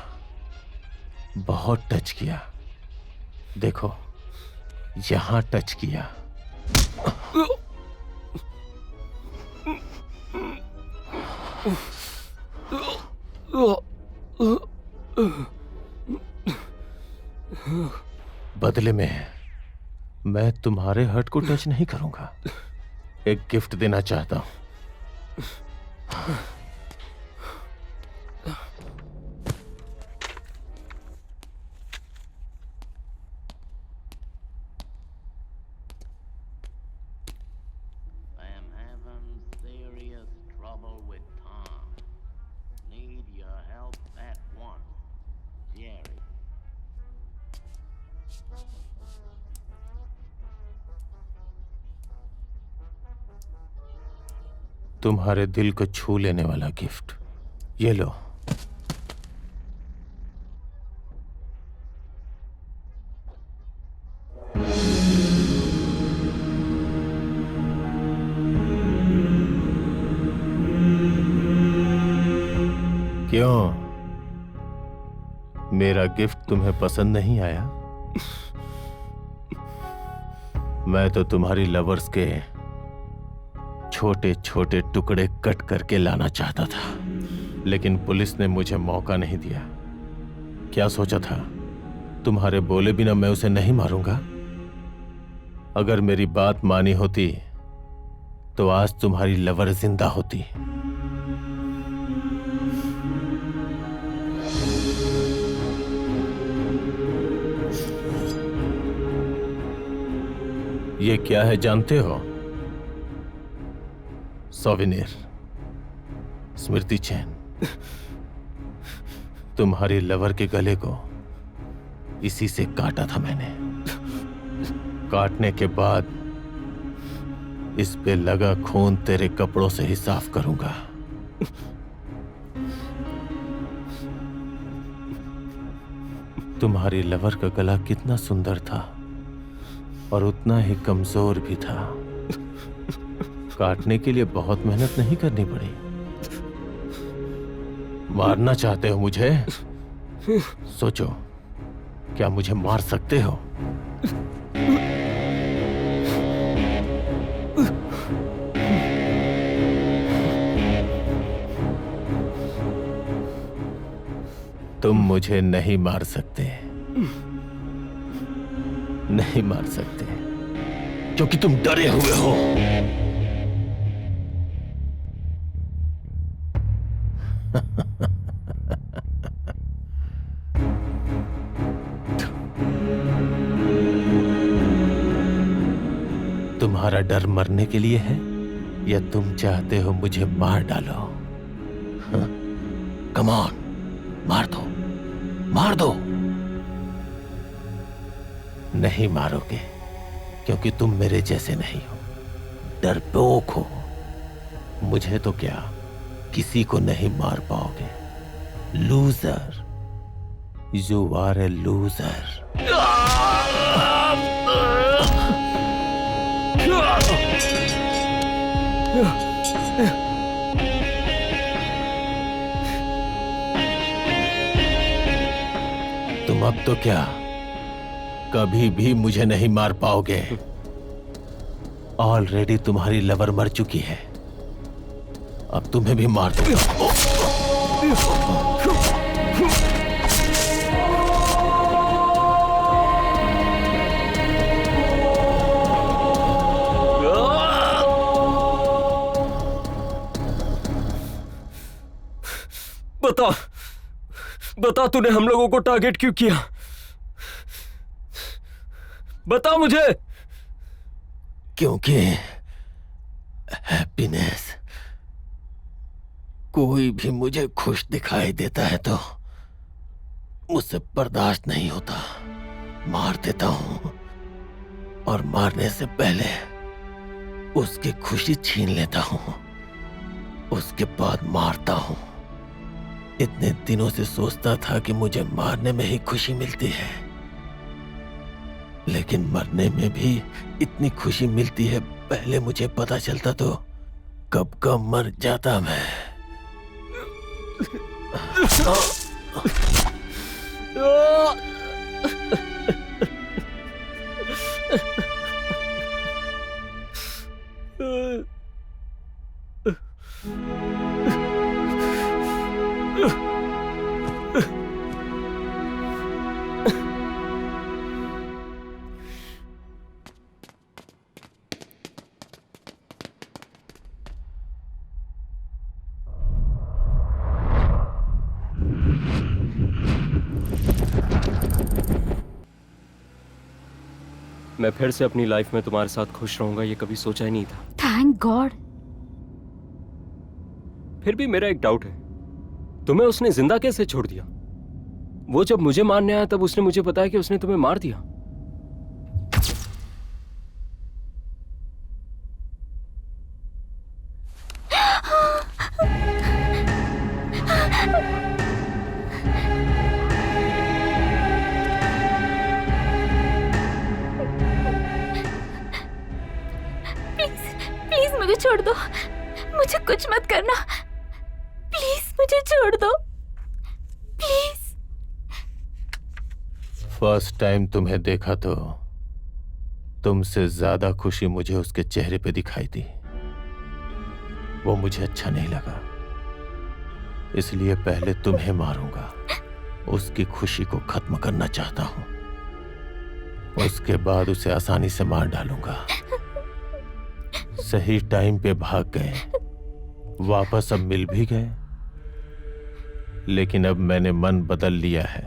बहुत टच किया। देखो, यहां टच किया। बदले में मैं तुम्हारे हर्ट को टच नहीं करूंगा। एक गिफ्ट देना चाहता हूं। I am having serious trouble with Tom. Need your help at once. Jerry. तुम्हारे दिल को छू लेने वाला गिफ्ट, ये लो। क्यों, मेरा गिफ्ट तुम्हें पसंद नहीं आया? मैं तो तुम्हारी लवर्स के छोटे छोटे टुकड़े कट करके लाना चाहता था, लेकिन पुलिस ने मुझे मौका नहीं दिया। क्या सोचा था, तुम्हारे बोले बिना मैं उसे नहीं मारूंगा? अगर मेरी बात मानी होती तो आज तुम्हारी लवर जिंदा होती। ये क्या है जानते हो? सोवेनिर, स्मृति चैन। तुम्हारी लवर के गले को इसी से काटा था मैंने। काटने के बाद इस पे लगा खून तेरे कपड़ों से ही साफ करूंगा। तुम्हारी लवर का गला कितना सुंदर था और उतना ही कमजोर भी था। काटने के लिए बहुत मेहनत नहीं करनी पड़ी। मारना चाहते हो मुझे? सोचो, क्या मुझे मार सकते हो? तुम मुझे नहीं मार सकते, नहीं मार सकते, क्योंकि तुम डरे हुए हो। तुम्हारा डर मरने के लिए है या तुम चाहते हो मुझे मार डालो? कम ऑन, मार दो, मार दो। नहीं मारोगे क्योंकि तुम मेरे जैसे नहीं हो, डरपोक हो। मुझे तो क्या, किसी को नहीं मार पाओगे। Loser, you are a loser. तुम अब तो क्या, कभी भी मुझे नहीं मार पाओगे। ऑलरेडी तुम्हारी लवर मर चुकी है, अब तुम्हें भी मार दूंगा। बता, बता तूने हम लोगों को टारगेट क्यों किया? बता मुझे। क्योंकि हैप्पीनेस, कोई भी मुझे खुश दिखाई देता है तो मुझसे बर्दाश्त नहीं होता, मार देता हूं। और मारने से पहले उसकी खुशी छीन लेता हूं, उसके बाद मारता हूं। इतने दिनों से सोचता था कि मुझे मारने में ही खुशी मिलती है, लेकिन मरने में भी इतनी खुशी मिलती है, पहले मुझे पता चलता तो कब का मर जाता मैं। मैं फिर से अपनी लाइफ में तुम्हारे साथ खुश रहूंगा ये कभी सोचा ही नहीं था। Thank God. फिर भी मेरा एक डाउट है, तुम्हें उसने जिंदा कैसे छोड़ दिया? वो जब मुझे मारने आया तब उसने मुझे बताया कि उसने तुम्हें मार दिया। प्लीज मुझे छोड़ दो, मुझे कुछ मत करना, प्लीज मुझे छोड़ दो, प्लीज। फर्स्ट टाइम तुम्हें देखा तो तुमसे ज्यादा खुशी मुझे उसके चेहरे पे दिखाई दी। वो मुझे अच्छा नहीं लगा, इसलिए पहले तुम्हें मारूंगा। उसकी खुशी को खत्म करना चाहता हूं, उसके बाद उसे आसानी से मार डालूंगा। सही टाइम पे भाग गए, वापस अब मिल भी गए, लेकिन अब मैंने मन बदल लिया है,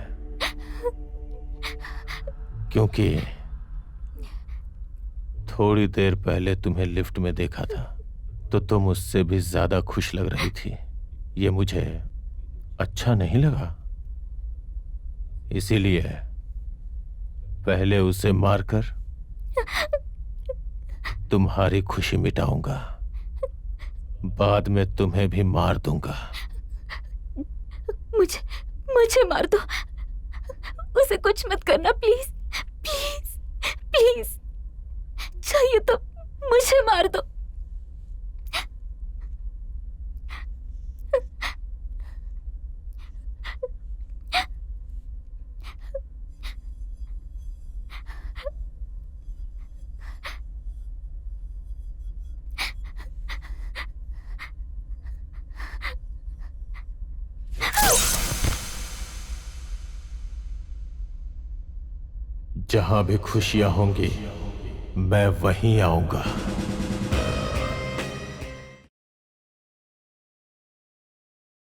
क्योंकि थोड़ी देर पहले तुम्हें लिफ्ट में देखा था तो तुम उससे भी ज्यादा खुश लग रही थी। ये मुझे अच्छा नहीं लगा, इसीलिए पहले उसे मारकर तुम्हारी खुशी मिटाऊंगा, बाद में तुम्हें भी मार दूंगा। मुझे मार दो, उसे कुछ मत करना, प्लीज प्लीज प्लीज, चाहिए तो मुझे मार दो। जहां भी खुशियां होंगी मैं वहीं आऊंगा।